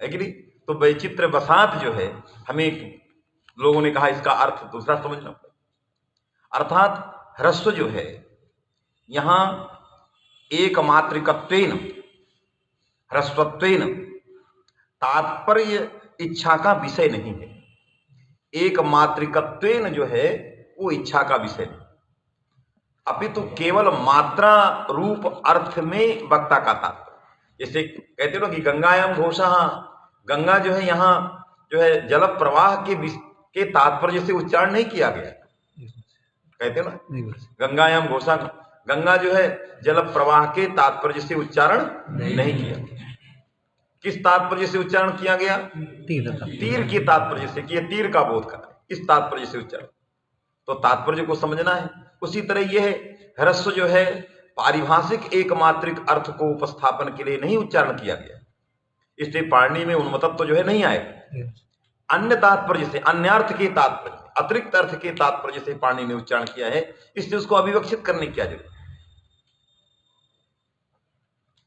है कि नहीं। तो वैचित्र बसात जो है, हमें लोगों ने कहा इसका अर्थ दूसरा समझना पड़ेगा। अर्थात ह्रस्व जो है यहाँ एक मात्रिकत्वेन ह्रस्वत्वेन तात्पर्य इच्छा का विषय नहीं है। एक मात्रिकत्वेन जो है वो इच्छा का विषय नहीं, अपितु केवल मात्रा रूप अर्थ में वक्ता का तात्पर्य। जैसे कहते हो ना कि गंगायाम घोषा, गंगा जो है यहाँ जो है जल प्रवाह के तात्पर्य से उच्चारण नहीं किया गया, कहते हो ना गंगायाम घोषा, गंगा जो है जल प्रवाह के तात्पर्य से उच्चारण नहीं किया। किस तात्पर्य से उच्चारण किया गया? तीर के तात्पर्य से, कि तीर का बोध करना, इस तात्पर्य से उच्चारण। तो तात्पर्य को समझना है। उसी तरह यह ह्रस्व जो है पारिभाषिक एकमात्रिक अर्थ को उपस्थापन के लिए नहीं उच्चारण किया गया, इसलिए पाणिनि में उन्मत्तत्व जो है नहीं आएगा। अन्य तात्पर्य से, अन्यार्थ के तात्पर्य, अतिरिक्त अर्थ के तात्पर्य से पाणिनि ने उच्चारण किया है, इसलिए उसको अभिवक्षित करने की क्या जरूरत,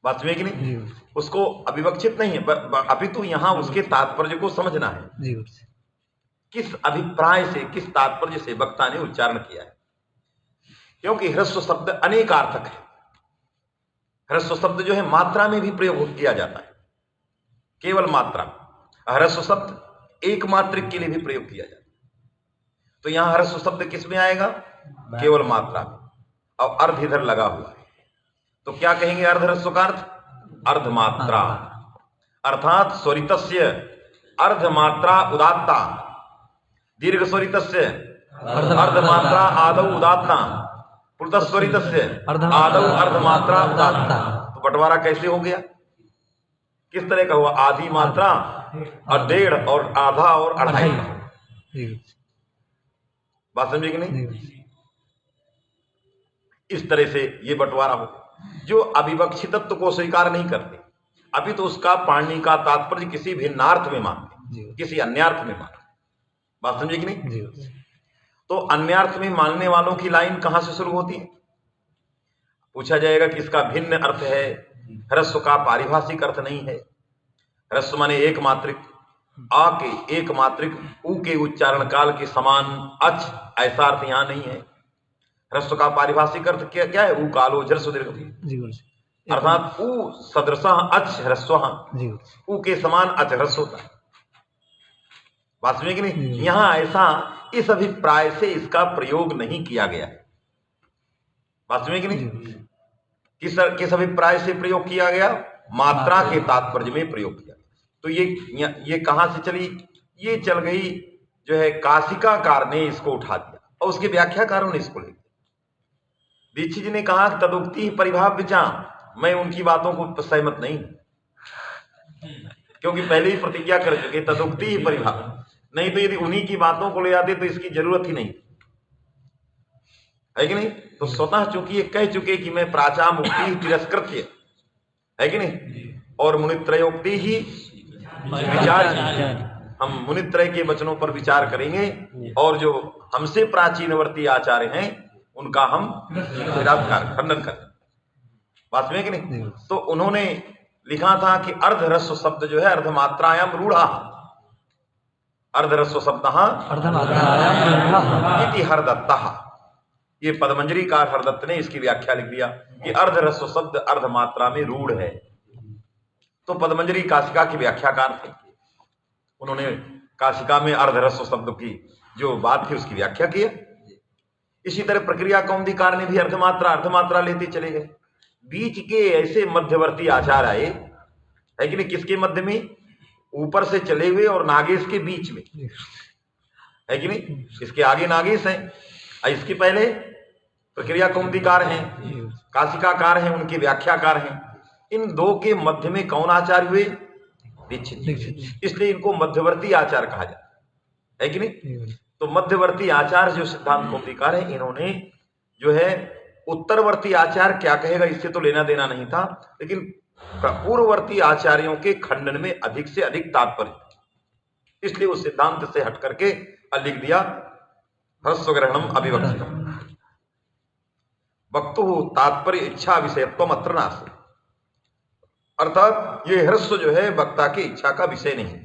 बात में कि नहीं। उसको अभिवक्षित नहीं है, अपितु यहां उसके तात्पर्य को समझना है, किस अभिप्राय से, किस तात्पर्य से वक्ता ने उच्चारण किया है। क्योंकि ह्रस्व शब्द अनेकार्थक है। ह्रस्व शब्द जो है मात्रा में भी प्रयोग किया जाता है, केवल मात्रा। ह्रस्व शब्द एक मात्रिक के लिए भी प्रयोग किया जाता है। तो यहां ह्रस्व शब्द किस में आएगा? केवल मात्रा में। अब अर्ध इधर लगा हुआ है, तो क्या कहेंगे अर्ध ह्रस्व का अर्थ? अर्धमात्रा, अर्थात स्वरितस्य अर्धमात्रा उदात्ता, दीर्घ स्वरितस्य अर्धमात्रा आदौ उदात्ता, प्लुतस्वरितस्य आदौ अर्धमात्रा उदात्ता। तो बंटवारा कैसे हो गया, किस तरह का हुआ? आधी मात्रा और डेढ़ और आधा और अढ़ाई। बात समझे कि नहीं? इस तरह से ये बंटवारा हो। जो अविवक्षितत्व को स्वीकार नहीं करते, अभी तो उसका पाणिनि का तात्पर्य किसी भिन्नार्थ में मानते, किसी अन्यार्थ में मानते। बात समझे कि नहीं? तो अन्यार्थ में मानने वालों की लाइन कहां से शुरू होती है? पूछा जाएगा कि इसका भिन्न अर्थ है, ह्रस्व का पारिभाषिक अर्थ नहीं है। ह्रस्व माने एक मात्रिक, आ के एक मात्रिक ऊ के उच्चारण काल के समान अच, ऐसा अर्थ यहां नहीं है। ह्रस्व का पारिभाषिक अर्थ क्या है? ऊ कालो जल दीर्घ, अर्थात ऊ सदृश अच ह्रस्व, ऊ के समान अच ह्रस्व होता है। बात समझे कि नहीं? यहां ऐसा इस अभिप्राय से इसका प्रयोग नहीं किया गया है। बात समझे कि नहीं? किस अभिप्राय से प्रयोग किया गया? मात्रा के तात्पर्य में प्रयोग किया। तो ये कहां से चली? ये चल गई जो है काशिकाकार ने इसको उठा दिया और उसके व्याख्याकारों ने इसको ले लिया। दीक्षित जी ने कहा तदुक्ति परिभाव विचार, मैं उनकी बातों को सहमत नहीं, क्योंकि पहले ही प्रतिज्ञा कर चुके तदुक्ति ही परिभाव, नहीं तो यदि उन्हीं की बातों को ले आते तो इसकी जरूरत ही नहीं है कि नहीं। तो स्वतः चूंकि ये कह चुके कि मैं प्राचा मुक्ति तिरस्कृत्य, है कि नहीं, और मुनित्रयोक्ति ही विचार, हम मुनित्रय के वचनों पर विचार करेंगे और जो हमसे प्राचीनवर्ती आचार्य हैं उनका हम निराकार खंडन करें। बात में कि नहीं? तो उन्होंने लिखा था कि अर्ध ह्रस्व शब्द जो है अर्धमात्रायाम रूढ़ा, अर्ध ह्रस्व शब्द इति हरदत्तः, ये पदमंजरी का हरदत्त ने इसकी व्याख्या लिख दिया कि अर्ध ह्रस्व शब्द अर्धमात्रा में रूढ़ है। तो पदमंजरी काशिका की व्याख्याकार थे, उन्होंने काशिका में अर्ध ह्रस्व शब्द की जो बात थी उसकी व्याख्या किया। इसी तरह प्रक्रिया कौमुदीकार ने भी अर्धमात्रा लेते चले गए। बीच के ऐसे मध्यवर्ती आचार आए, है कि नहीं, किसके मध्य में? ऊपर से चले हुए और नागेश के बीच में, है कि नहीं। इसके आगे नागेश है, इसके पहले प्रक्रिया कौमुदीकार हैं, काशिकाकार हैं, उनके व्याख्याकार हैं। इन दो के मध्य में कौन आचार्य हुए? दीक्षित। इसलिए इनको मध्यवर्ती आचार कहा जाता है कि नहीं। तो मध्यवर्ती आचार जो सिद्धांत कौमुदीकार है, इन्होंने जो है उत्तरवर्ती आचार क्या कहेगा इससे तो लेना देना नहीं था, लेकिन पूर्ववर्ती आचार्यों के खंडन में अधिक से अधिक तात्पर्य, इसलिए उस सिद्धांत से हट करके लिख दिया ह्रस्व ग्रहणम अविवक्षितम वक्तु तात्पर्य इच्छा विषयत्वम अत्र नास्ति। अर्थात ये ह्रस्व जो है वक्ता की इच्छा का विषय नहीं।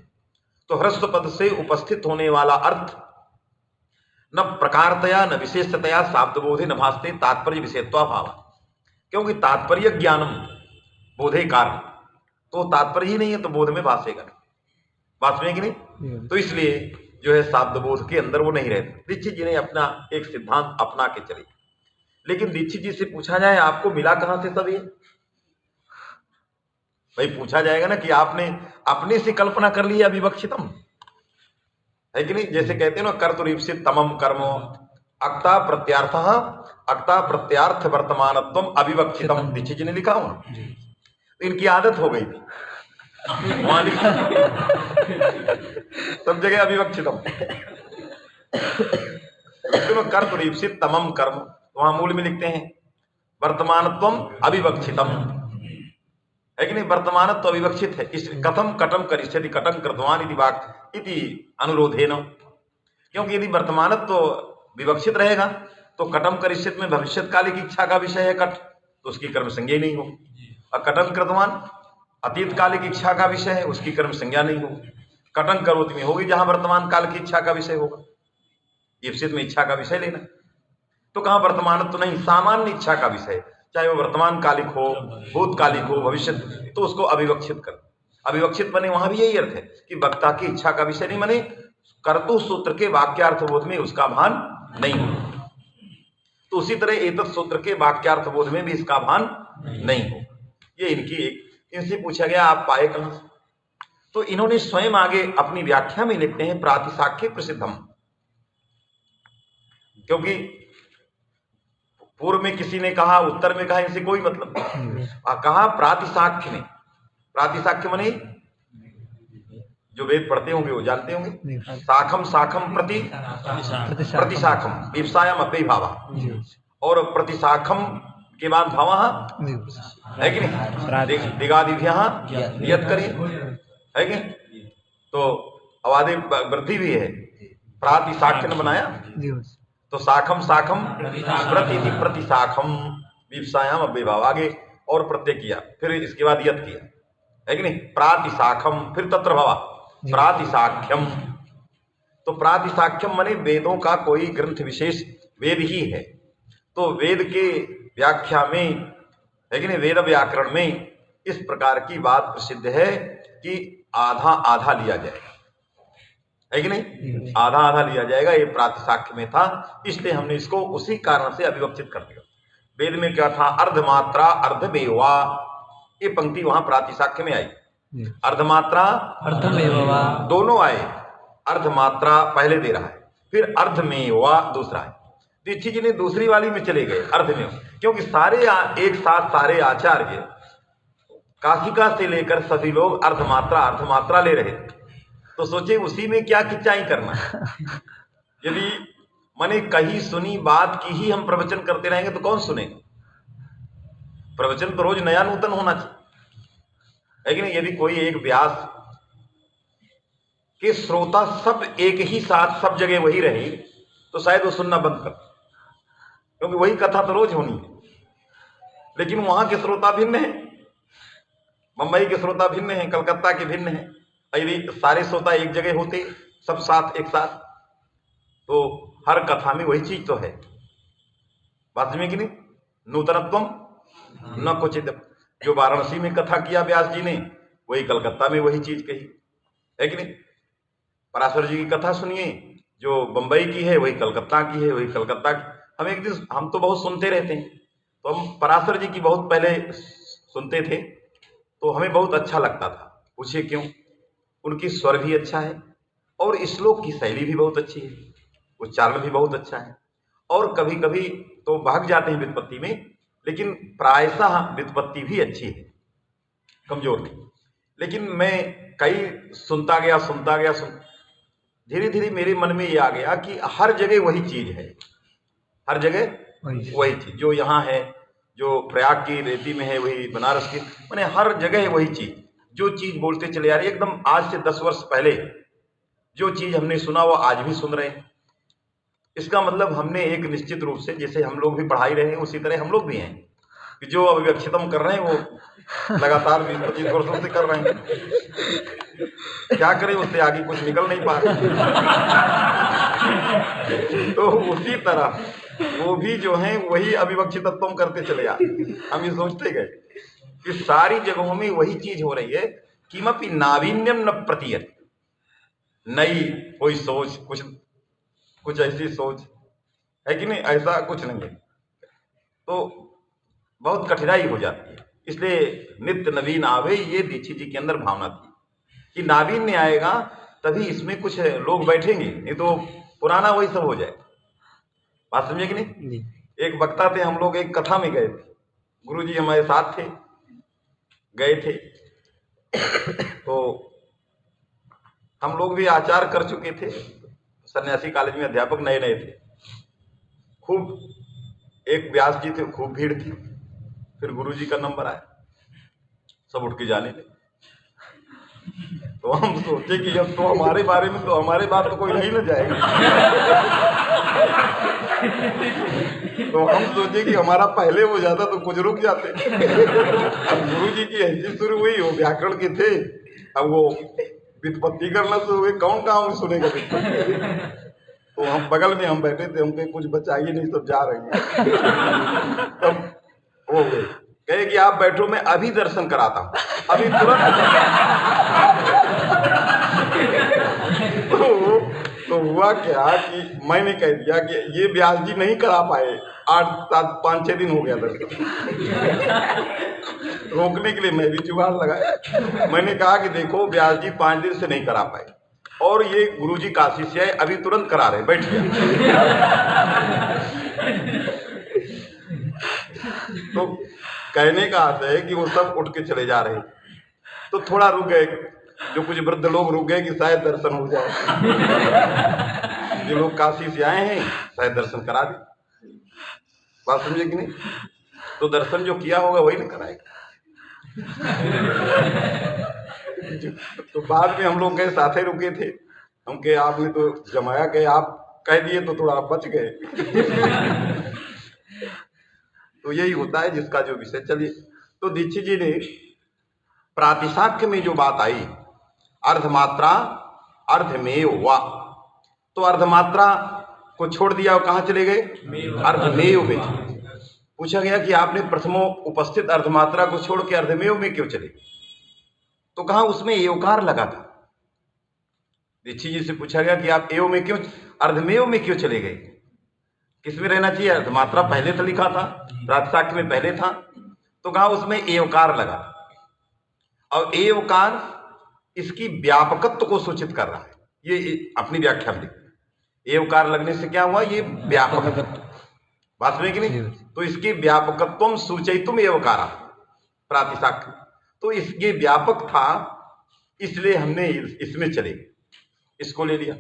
तो ह्रस्व पद से उपस्थित होने वाला अर्थ न प्रकारतया न विशेषतया शाब्दबोधे न भासते तात्पर्य विषयत्वाभाव, क्योंकि तात्पर्य ज्ञानम बोधे कारण, तो तात्पर्य ही नहीं है तो बोध में भासेगा, भास में कि नहीं। तो इसलिए जो है शाब्द बोध के अंदर वो नहीं रहते। दीक्षित जी ने अपना एक सिद्धांत अपना के चले, लेकिन दीक्षित जी से पूछा जाए आपको मिला कहां से सब ये, भाई पूछा जाएगा ना कि आपने अपने से कल्पना कर ली अविवक्षितम, है कि नहीं। जैसे कहते हैं ना कर्तुरीप्सित तमम कर्मो अक्ता प्रत्यार्थ अक्ता प्रत्यार्थ वर्तमानत्वम अविवक्षितम, दीक्षित जी ने लिखा हो। तो इनकी आदत हो गई थी वहां लिखा सब जगह अविवक्षितम। कर्तुरीप्सित तमम कर्म, वहां मूल में लिखते हैं वर्तमानत्वम अविवक्षितम, है कि नहीं। वर्तमानत्व अविवक्षित है। इस कथम कटम करिष्यति कटम कृतवान इति वाक् इति अनुरोधेन, क्योंकि यदि वर्तमानत्व विवक्षित रहेगा तो कटम करिष्यत में भविष्यत्काल की इच्छा का विषय है कट, तो उसकी कर्म संज्ञा नहीं हो। और कटम कृतवान अतीत काल की इच्छा का विषय है, उसकी कर्म संज्ञा नहीं हो। कटम करोति में होगी जहां वर्तमान काल की इच्छा का विषय होगा, ईप्सित में इच्छा का विषय लेना। तो कहां वर्तमानत्व नहीं, सामान्य इच्छा का विषय, चाहे वो वर्तमान कालिक हो भूतकालिक हो भविष्य, तो उसको अविवक्षित कर। अविवक्षित बने वहां भी यही अर्थ है कि वक्ता की इच्छा का विषय नहीं बने, कर्तु सूत्र के वाक्यार्थ बोध में उसका भान नहीं हो। तो उसी तरह एतत् सूत्र के वाक्यार्थ बोध में भी इसका भान नहीं हो। ये इनकी एक, इनसे पूछा गया आप पाए कहां, तो इन्होंने स्वयं आगे अपनी व्याख्या में लिखते हैं प्रातिशाख्य प्रसिद्धम, क्योंकि पूर्व में किसी ने कहा उत्तर में कहा, इनसे कोई मतलब नहीं। कहा प्रातिशाख्य में, प्रातिशाख्य माने जो वेद पढ़ते होंगे वो जानते होंगे, शाखम शाखम प्रति प्रतिशाखम विवसायाम अपे भावा, और प्रतिशाखम के बाद भावा है कि नहीं, दिगादिभ्यः यत् करिए, है कि। तो अवादे वृद्धि भी है, प्रातिशाख्य ने बनाया, तो शाखम शाखम प्रति प्रतिशाखम विवसायाम अपे भाव, आगे और प्रत्यय किया, फिर इसके बाद यत् किया, है कि नहीं। प्रातिशाखम, फिर तत्र भवा प्रातिशाख्यम। तो प्रातिशाख्यम माने वेदों का कोई ग्रंथ विशेष वेद ही है। तो वेद के व्याख्या में, है कि नहीं, वेद व्याकरण में इस प्रकार की बात प्रसिद्ध है कि आधा आधा लिया जाएगा, है कि नहीं, आधा आधा लिया जाएगा। ये प्रातिशाख्य में था, इसलिए हमने इसको उसी कारण से अविवक्षित कर दिया। वेद में क्या था, अर्धमात्रा अर्धमेवा, ये पंक्ति वहां प्रातिशाख्य में आई। अर्धमात्रा अर्धमेवा दोनों आए, अर्धमात्रा पहले दे रहा है, फिर अर्धमेवा दूसरा है। दीक्षित जी ने दूसरी वाली में चले गए अर्धमेव, क्योंकि सारे एक साथ सारे आचार्य काशिका से लेकर सभी लोग अर्धमात्रा अर्धमात्रा ले रहे थे। तो सोचे उसी में क्या खिंचाई करना। यदि माने कहीं सुनी बात की ही हम प्रवचन करते रहेंगे तो कौन सुनेगा। प्रवचन तो रोज नया नूतन होना चाहिए, है कि नहीं। यदि कोई एक व्यास के श्रोता सब एक ही साथ सब जगह वही रहे तो शायद वो सुनना बंद कर, क्योंकि वही कथा तो रोज होनी है। लेकिन वहां के श्रोता भिन्न है, मुंबई के श्रोता भिन्न है, कलकत्ता के भिन्न है। यदि सारे श्रोता एक जगह होते सब साथ एक साथ, तो हर कथा में वही चीज तो है, बात में कि नहीं। नूतनत्वम न क्वचित, जो वाराणसी में कथा किया व्यास जी ने वही कलकत्ता में वही चीज कही, है कि नहीं। पराशर जी की कथा सुनिए, जो बंबई की है वही कलकत्ता की है, वही कलकत्ता की। हम एक दिन, हम तो बहुत सुनते रहते हैं, तो हम पराशर जी की बहुत पहले सुनते थे, तो हमें बहुत अच्छा लगता था। पूछे क्यों, उनकी स्वर भी अच्छा है और श्लोक की शैली भी बहुत अच्छी है, उच्चारण भी बहुत अच्छा है। और कभी कभी तो भाग जाते हैं व्युत्पत्ति में, लेकिन प्रायशः व्युत्पत्ति भी अच्छी है, कमजोर नहीं। लेकिन मैं कई सुनता गया धीरे धीरे मेरे मन में ये आ गया कि हर जगह वही चीज है, हर जगह वही चीज जो यहाँ है, जो प्रयाग की रेती में है वही बनारस की, मैंने हर जगह है वही चीज, जो चीज बोलते चले आ रही है। एकदम आज से 10 वर्ष पहले जो चीज हमने सुना वो आज भी सुन रहे हैं। इसका मतलब हमने एक निश्चित रूप से, जैसे हम लोग भी पढ़ाई रहे हैं उसी तरह हम लोग भी हैं कि जो अभिव्यक्तित्व कर रहे हैं वो लगातार 20-25 वर्षों से कर रहे हैं। क्या करें, उससे आगे कुछ निकल नहीं पा रहे। तो उसी तरह वो भी जो है वही अभिव्यक्तित्व करते चले आ। हम ये सोचते गए कि सारी जगहों में वही चीज हो रही है, किमपि नावीन्यम न प्रतीयत, नई कोई सोच, कुछ ऐसी सोच है कि नहीं, ऐसा कुछ नहीं है। तो बहुत कठिनाई हो जाती है। इसलिए नित्य नवीन आवे, ये दीक्षित जी के अंदर भावना थी कि नावीन्य आएगा तभी इसमें कुछ लोग बैठेंगे, नहीं तो पुराना वही सब हो जाए। बात समझे कि नहीं? एक वक्ता थे, हम लोग एक कथा में गए थे, गुरुजी हमारे साथ थे, गए थे। तो हम लोग भी आचार कर चुके थे, सन्यासी कॉलेज में अध्यापक नए नए थे। खूब एक व्यास जी थे, खूब भीड़ थी। फिर गुरुजी का नंबर आया, सब उठ के जाने लगे। तो हम सोचे कि जब तो हमारे बारे में, तो हमारे बात तो कोई नहीं न जाएगा। तो हम सोचे कि हमारा पहले हो जाता तो कुछ रुक जाते। अब गुरुजी की ऐसी शुरू हुई, वो व्याकरण के थे, अब वो व्युत्पत्ति करना शुरू हुए, कौन कहाँ सुनेगा। तो हम बगल में हम बैठे थे, हमको कुछ बचाइए नहीं, सब जा रहे हैं। तब वो कहे कि आप बैठो, मैं अभी दर्शन कराता हूँ, अभी तुरंत। तो हुआ क्या कि मैंने कह दिया कि ये व्यास जी नहीं करा पाए, 8-7-5-6 दिन हो गया दर्शन। रोकने के लिए मैं भी जुगाड़ लगाया। मैंने कहा कि देखो व्यास जी 5 दिन से नहीं करा पाए, और ये गुरुजी काशी से आए, अभी तुरंत करा रहे, बैठिए। तो कहने का अर्थ है कि वो सब उठ के चले जा रहे, तो थोड़ा रुक गए, जो कुछ वृद्ध लोग रुक गए कि शायद दर्शन हो जाए। जो लोग काशी से आए हैं शायद दर्शन करा दे। बात समझे कि नहीं? तो दर्शन जो किया होगा वही ना कराएगा। तो बाद में हम लोग गए, साथे रुके थे, हम कहे आपने तो जमाया, गए आप कह दिए तो थोड़ा आप बच गए। तो यही होता है जिसका जो विषय। चलिए, तो दीक्षित जी ने प्रातिशाख्य में जो बात आई, अर्धमात्रा अर्धमेव वा, तो अर्धमात्रा को छोड़ दिया और कहाँ चले गए? अर्धमेव में। पूछा गया कि आपने प्रथमो उपस्थित अर्धमात्रा को छोड़ के अर्धमेव में क्यों चले? तो कहा उसमें एवकार लगा था। दीक्षित जी से पूछा गया कि आप एव में क्यों, अर्धमेव में क्यों चले गए? किसमें रहना चाहिए? अर्धमात्रा पहले तो लिखा था, प्रातिशाख्य में पहले था, तो कहा उसमें एवकार लगा। और एवकार इसकी व्यापकत्व को सूचित कर रहा है। ये अपनी व्याख्या में एवकार लगने से क्या हुआ? ये व्यापकत्व। बात सुनिए कि नहीं? तो इसके व्यापकत्वम सूचयितुम एवकारा प्रातिशाख्य, तो इसके व्यापक था, इसलिए हमने इसमें चले, इसको ले लिया।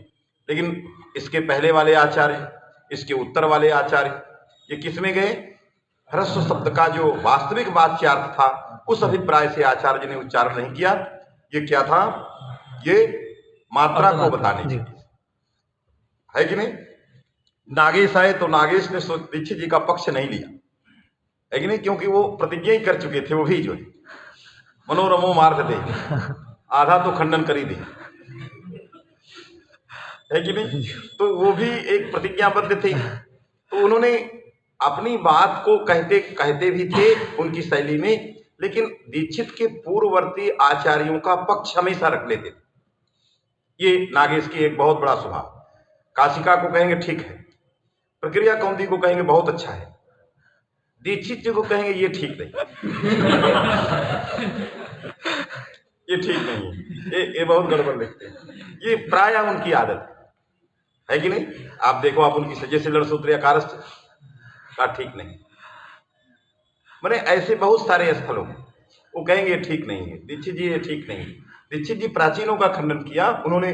लेकिन इसके पहले वाले आचार्य, इसके उत्तर वाले आचार्य, ये किस में गए? ह्रस्व शब्द का जो वास्तविक वाच्यार्थ था उस अभिप्राय से आचार्य ने उच्चारण नहीं किया। ये क्या था? ये मात्रा को बताने के लिए है कि नहीं? नागेश आए तो नागेश ने दीक्षित जी का पक्ष नहीं लिया, है कि नहीं? क्योंकि वो प्रतिज्ञा ही कर चुके थे, वो भी जो है मनोरमो मार्ग दे, आधा तो खंडन कर ही दे, है कि नहीं? तो वो भी एक प्रतिज्ञाबद्ध थे। तो उन्होंने अपनी बात को कहते कहते भी थे उनकी शैली में, लेकिन दीक्षित के पूर्ववर्ती आचार्यों का पक्ष हमेशा रख लेते थे। ये नागेश की एक बहुत बड़ा स्वभाव। काशिका को कहेंगे ठीक है, प्रक्रिया कौमुदी को कहेंगे बहुत अच्छा है, दीक्षित जी को कहेंगे ये ठीक नहीं, ये ठीक नहीं, ये बहुत गड़बड़ लिखते हैं। ये प्राय उनकी आदत है कि नहीं? आप देखो, आप उनकी सजे से लड़ सूत्र या कारस्थ का ठीक नहीं, मैंने ऐसे बहुत सारे स्थलों वो कहेंगे ठीक नहीं है, दीक्षित जी ये ठीक नहीं है। दीक्षित जी प्राचीनों का खंडन किया, उन्होंने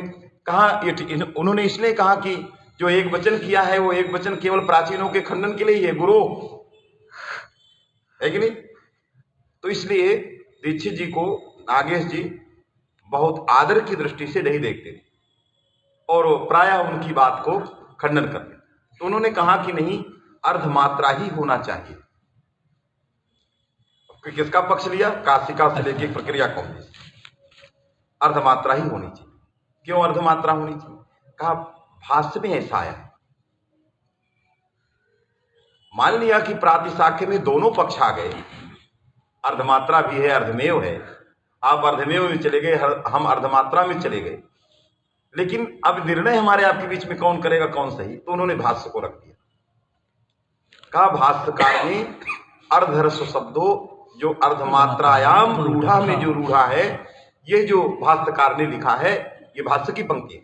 कहा ये, उन्होंने इसलिए कहा कि जो एक वचन किया है वो एक वचन केवल प्राचीनों के खंडन के लिए ही है। गुरु है कि नहीं? तो इसलिए दीक्षित जी को नागेश जी बहुत आदर की दृष्टि से नहीं देखते थे और प्रायः उनकी बात को खंडन करते। तो उन्होंने कहा कि नहीं, अर्धमात्रा ही होना चाहिए। किसका पक्ष लिया? काशिका से लेकर प्रक्रिया कांग्रेस, अर्धमात्रा ही होनी चाहिए। क्यों अर्धमात्रा होनी चाहिए? कहा भाष्य में ऐसा आया। मान लिया कि प्रातिशाख्य में दोनों पक्ष आ गए, अर्धमात्रा भी है, अर्धमेव है, आप अर्धमेव में चले गए, हम अर्धमात्रा में चले गए, लेकिन अब निर्णय हमारे आपके बीच में कौन करेगा कौन सही? तो उन्होंने भाष्य को रख दिया। कहा भाष्यकार ने अर्धरस्व शब्दों जो अर्धमात्रायाम रूढ़ा में जो रूढ़ा है, ये जो भाष्यकार ने लिखा है ये भाष्य की पंक्ति है,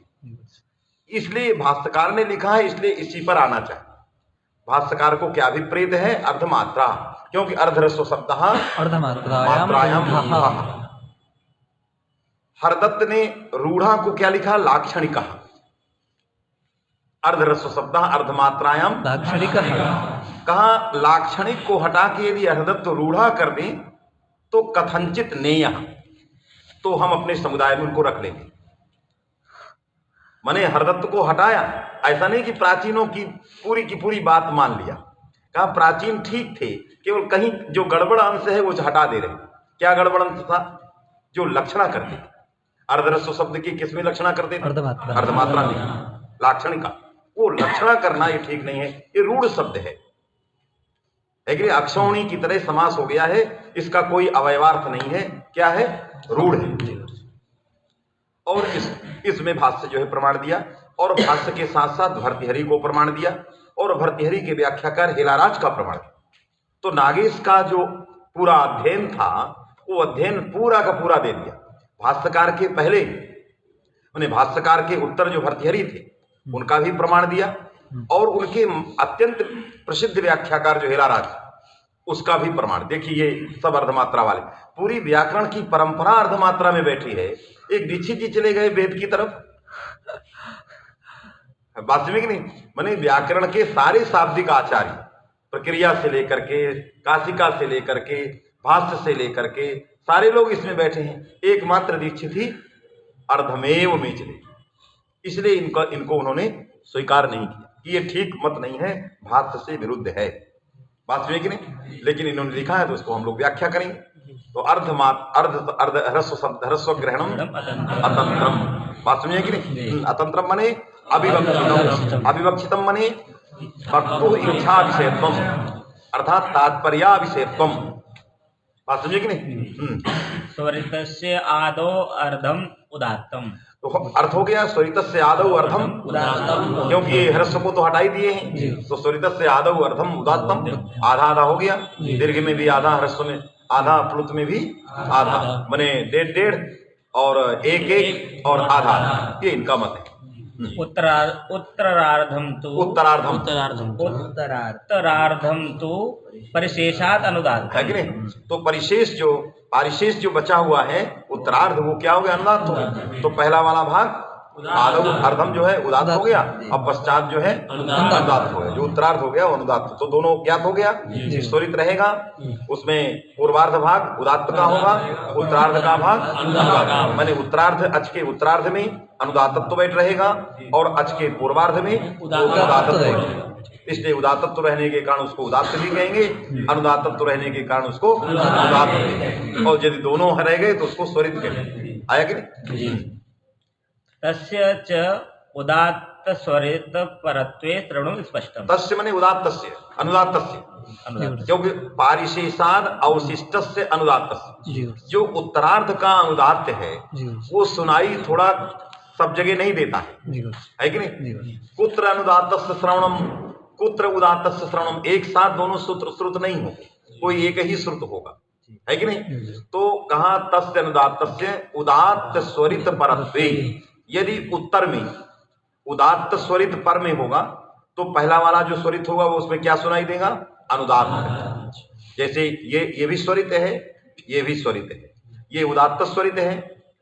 इसलिए भाष्यकार ने लिखा है, इसलिए इसी पर आना चाहिए। भाष्यकार को क्या अभिप्रेत है? अर्धमात्रा, क्योंकि अर्धरस्व शब्द अर्धमात्रायाम रूढ़ा। हरदत्त ने रूढ़ा को क्या लिखा? लाक्षणिक। अर्धरस्व शब्द अर्धमात्रायाम लाक्षणिक। कहा लाक्षणिक को हटा के यदि हरदत्त रूढ़ा कर दें तो कथंचित नेय, तो हम अपने समुदाय में उनको रख लेंगे। मैंने हरदत्त को हटाया, ऐसा नहीं कि प्राचीनों की पूरी बात मान लिया। कहा प्राचीन ठीक थे, केवल कहीं जो गड़बड़ अंश है वो हटा दे रहे। क्या गड़बड़ अंश था? जो लक्षणा करते थे, अर्धरस्व शब्द की किसमें लक्षणा करते थे? अर्धमात्रा में, लाक्षणिका। वो लक्षणा करना ये ठीक नहीं है, ये रूढ़ शब्द है। लेकिन अक्षौणी की तरह समास हो गया है, इसका कोई अवयवार्थ नहीं है। क्या है? रूढ़ है। और इसमें भाष्य जो है प्रमाण दिया, और भाष्य के साथ साथ भर्तृहरि को प्रमाण दिया, और भर्तृहरि के व्याख्याकार हेलाराज का प्रमाण दिया। तो नागेश का जो पूरा अध्ययन था वो अध्ययन पूरा का पूरा दे दिया। भाष्यकार के पहले मैंने भाष्यकार के उत्तर जो भर्तृहरि थे उनका भी प्रमाण दिया, और उनके अत्यंत प्रसिद्ध व्याख्याकार जो हेलाराज उसका भी प्रमाण। देखिए ये सब अर्धमात्रा वाले, पूरी व्याकरण की परंपरा अर्धमात्रा में बैठी है। एक दीक्षित जी चले गए वेद की तरफ, वास्तविक नहीं, माने व्याकरण के सारे शाब्दिक आचार्य, प्रक्रिया से लेकर के, काशिका से लेकर के, भाष्य से लेकर के, सारे लोग इसमें बैठे हैं। एकमात्र दीक्षित ही अर्धमेव में चले, इसलिए इनको उन्होंने स्वीकार नहीं किया कि ये ठीक मत नहीं है, भाष्य से विरुद्ध है। वास्तविक नहीं, लेकिन इन्होंने लिखा है तो उसको हम लोग व्याख्या करेंगे। तो ह्रस्व ग्रहणम अतंत्रम, वास्तविक नहीं, अतंत्रम मने अविवक्षितम, अविवक्षितम मने वक्तुः इच्छा विषयत्वम अर्थात तात्पर्या विषयत्वम। वास्तविक नहीं, स्वरितस्य आदौ अर्धम उदात्तम, तो अर्थ हो गया स्वरितस्य आदौ अर्धम उदात्तम, क्योंकि ह्रस्व को तो हटा ही दिए हैं, तो स्वरितस्य आदौ अर्धम उदात्तम, आधा आधा हो गया। दीर्घ में भी आधा, ह्रस्व में आधा, प्लुत में भी आधा, माने 1.5 और 1 और आधा, ये इनका मत है। उत्तरार्धम तो परिशेषात अनुदात, है कि नहीं? तो परिशेष जो बचा हुआ है उत्तरार्ध, वो क्या हो गया? अनुदात हो गया। तो पहला वाला भाग आदौ अर्धम जो है उदात हो गया, अब पश्चात जो है अनुदात हो गया। जो उत्तरार्ध हो गया वो अनुदात, तो दोनों ज्ञात हो गया। स्वरित रहेगा, उसमें पूर्वार्ध भाग उदात्त का होगा, उत्तरार्ध का भाग अनुदात, माने उत्तरार्ध अच के उत्तरार्ध में अनुदातत्व बैठ रहेगा और अच के पूर्वार्ध में उदातत्व रहेगा। इसलिए उदातत्व रहने के कारण उसको उदात्त भी कहेंगे, अनुदातत्व रहने के कारण उसको उदात्त कहेंगे, और यदि दोनों रह गए तो उसको स्वरित कहेंगे। आया कि नहीं? तस्य च उदात्त स्वरित परत्वे श्रवणं स्पष्टम। तस्य माने उदात्तस्य, अनुदात्तस्य, क्योंकि पारिशेषाद अवशिष्टस्य अनुदात्तस्य, जो उत्तरार्ध का अनुदात्त है वो सुनाई थोड़ा सब जगह नहीं देता है कि नहीं? कुत्र अनुदात्तस्य श्रवणम, कुत्र उदात्तस्य श्रवणम, एक साथ दोनों सूत्र श्रुत नहीं हो, कोई एक ही श्रुत होगा, है कि नहीं? तो कहा तस्य अनुदात्तस्य उदात्त स्वरित परत्वे, यदि उत्तर में उदात्त स्वरित पर में होगा तो पहला वाला जो स्वरित होगा वो उसमें क्या सुनाई देगा? अनुदात्त। जैसे ये भी स्वरित है, ये भी स्वरित है, ये उदात्त स्वरित है,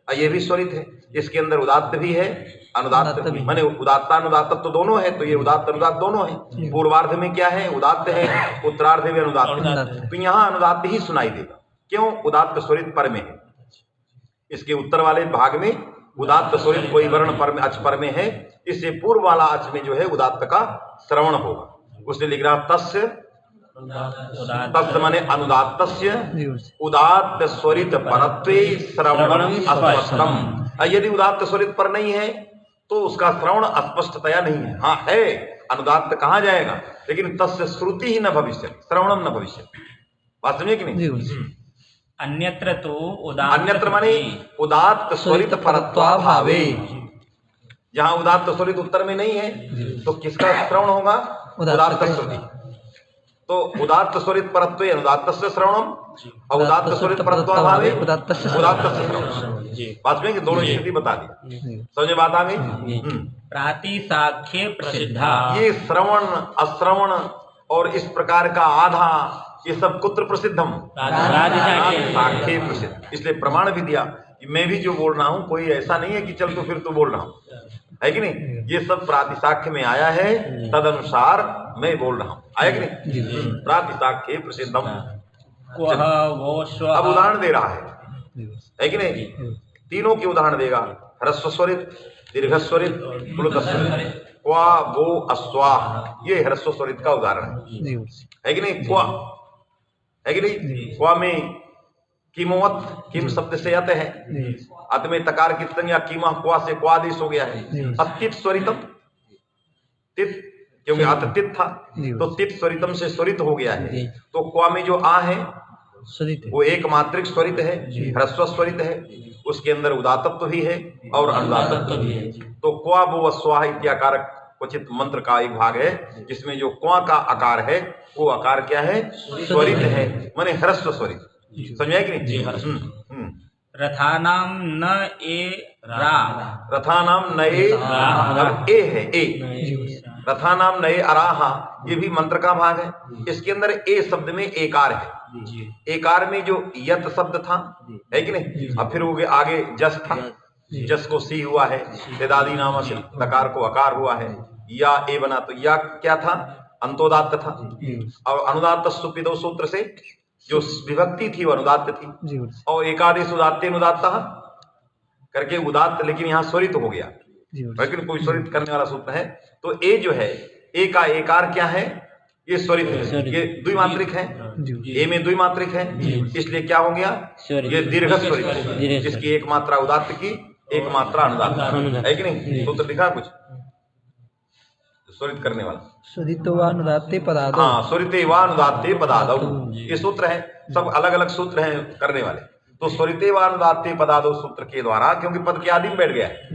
ये भी स्वरित है, इसके अंदर उदात्त भी है, अनुदात्त भी, माने उदात्तानुदात्त तो दोनों है, तो ये उदात्त अनुदात्त दोनों है। पूर्वार्ध में क्या है? उदात्त है, उत्तरार्ध में अनुदात्त है। तो यहाँ अनुदात्त ही सुनाई देगा। क्यों? उदात्त स्वरित पर में है। इसके उत्तर वाले भाग में उदात्त स्वरित कोई वर्ण पर में, अच पर में है, इससे पूर्व वाला अच में जो है उदात्त का श्रवण होगा। उसने लिख रहा तस्य, तस्य माने अनुदात्तस्य उदात्त स्वरित परत्वे श्रवणम अस्पष्टम। यदि उदात्त स्वरित पर नहीं है तो उसका श्रवण अस्पष्टतया नहीं है। हाँ है, अनुदात्त कहा जाएगा, लेकिन तस्य श्रुति ही न भविष्य, श्रवणम न भविष्य। बात समझे कि नहीं? अन्यत्र तो उदात्त, अन्यत्र माने उदात्त स्वरित परत्वाभावे। जहां उदात्त स्वरित उत्तर में नहीं है तो किसका श्रवण होगा? उदात्त श्रुति। तो उदात्त स्वरित परत्वे अनुदात्तस्य श्रवणम और उदात्त स्वरित परत्वाभावे उदात्तस्य श्रवणम। बात में दोनों स्थिति बता दी, समझे बात आ गई? प्रातिसाख्ये प्रसिद्धा। ये श्रवण, अश्रवण और इस प्रकार का आधा, ये सब कुत्र प्रसिद्धम? प्रातिसाख्ये प्रसिद्ध। इसलिए प्रमाण भी दिया कि मैं भी जो बोल रहा हूँ कोई ऐसा नहीं है कि चल तो फिर तो बोल रहा हूँ, है कि नहीं? ये सब प्रातिसाख्य में आया है, तद अनुसार मैं बोल रहा हूँ, आया कि नहीं? प्रातिसाख्ये प्रसिद्धम। अब उदाहरण दे रहा है कि नहीं? तीनों की उदाहरण देगा। ह्रस्व स्वरित, दीर्घ स्वरित, प्लुत स्वरित। क्वा वो अस्वाह, ये ह्रस्व स्वरित का उदाहरण है कि नहीं? क्वा है कि नहीं? क्वा में किमोवत, किम शब्द से अत है, अत में तकार की संज्ञा कीमा, क्वा से क्वादेश हो गया है। अतित स्वरितम, तित क्योंकि अत तित था तो तित स्वरितम से स्वरित हो गया है। तो क्वा में जो आ है वो एक मात्रिक स्वरित है, ह्रस्व स्वरित है, उसके अंदर उदात्तत्व भी है और अनुदात्तत्व भी है। तो क्वा वो स्वाहा इत्याकार क्वचित मंत्र का एक भाग है जिसमें जो क्वा का आकार है वो आकार क्या है? स्वरित है, माने ह्रस्व स्वरित। समझा कि नहीं? रथानाम न ए रा, रथानाम नए, अब ए है, ए रथानाम नए अराहा, ये भी मंत्र का भाग है। इसके अंदर ए शब्द में एकार है। एकार में जो यत शब्द था, है कि नहीं? अब फिर वो आगे जस था, जस को सी हुआ है, तेदादी नाम से तकार को अकार हुआ है, या ए बना तो या क्या था? अंतोदात्त था। और अनुदात्त सुपिदो सूत्र से जो विभक्ति थी वो अनुदात्त थी, और एकादेश उदात्ते अनुदात्त करके उदात्त, लेकिन यहाँ स्वरित हो गया, लेकिन कोई स्वरित करने वाला सूत्र है। तो ए जो है, ए का एकार क्या है? ये स्वरित है, ये द्विमात्रिक है, ए में द्विमात्रिक है, इसलिए क्या हो गया? ये दीर्घ स्वरित है, जिसकी एक मात्रा उदात्त की, एक मात्रा अनुदात्त, है कि नहीं? सूत्र लिखा कुछ स्वरित करने वाला, स्वरितवानुदात्ते पदादौ। हाँ, स्वरितेवानुदात्ते पदादौ, ये सूत्र है। सब अलग अलग सूत्र हैं करने वाले। तो स्वरितेवानुदात्ते पदादौ सूत्र के द्वारा, क्योंकि पद के आदि में बैठ गया है,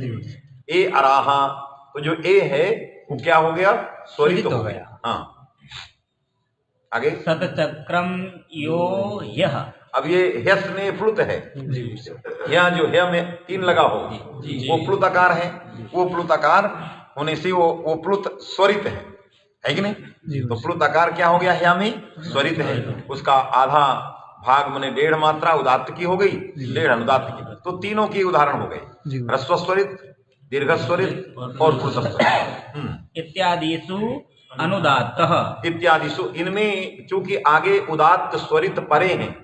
ए अराहा, तो जो ए है वो क्या हो गया? स्वरित हो गया। हाँ, आगे सतचक्रम यो यह। अब ये ह्यस में प्लुत है, यहाँ जो है में तीन लगा हो वो प्लुताकार है, वो प्लुताकार होने से वो प्लुत स्वरित है कि नहीं? तो प्लुताकार क्या हो गया? ह्या में स्वरित है, उसका आधा भाग माने 1.5 मात्रा उदात्त की हो गई, 1.5 अनुदात्त की। तो तीनों की उदाहरण हो गए, ह्रस्व स्वरित, दीर्घ स्वरित और प्लुत स्वरित। इत्यादिषु अनुदात्तः, इत्यादिषु, इनमें चूंकि आगे उदात्त स्वरित परे हैं,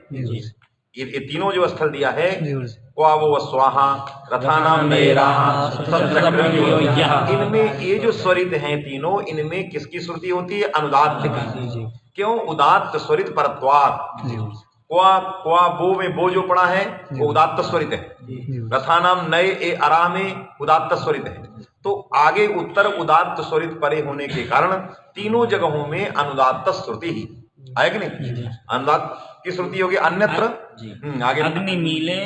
ये तीनों जो स्थल दिया है, क्वा वो स्वाहा, रथानाम नैराहा, सतचक्रम यो यः, इनमें ये जो स्वरित हैं तीनों, इनमें किसकी श्रुति होती है? अनुदात्त की। क्यों? उदात्त स्वरित परत्वात्। क्वा बो में बो जो पड़ा है वो उदात्त स्वरित है, रथानाम नए ए अरा में उदात्त स्वरित है। तो आगे उत्तर उदात्त स्वरित परे होने के कारण तीनों जगहों में अनुदात्त श्रुति ही आए कि नहीं? अनुदात्त की श्रुति होगी अन्यत्र। आगे अग्निमीले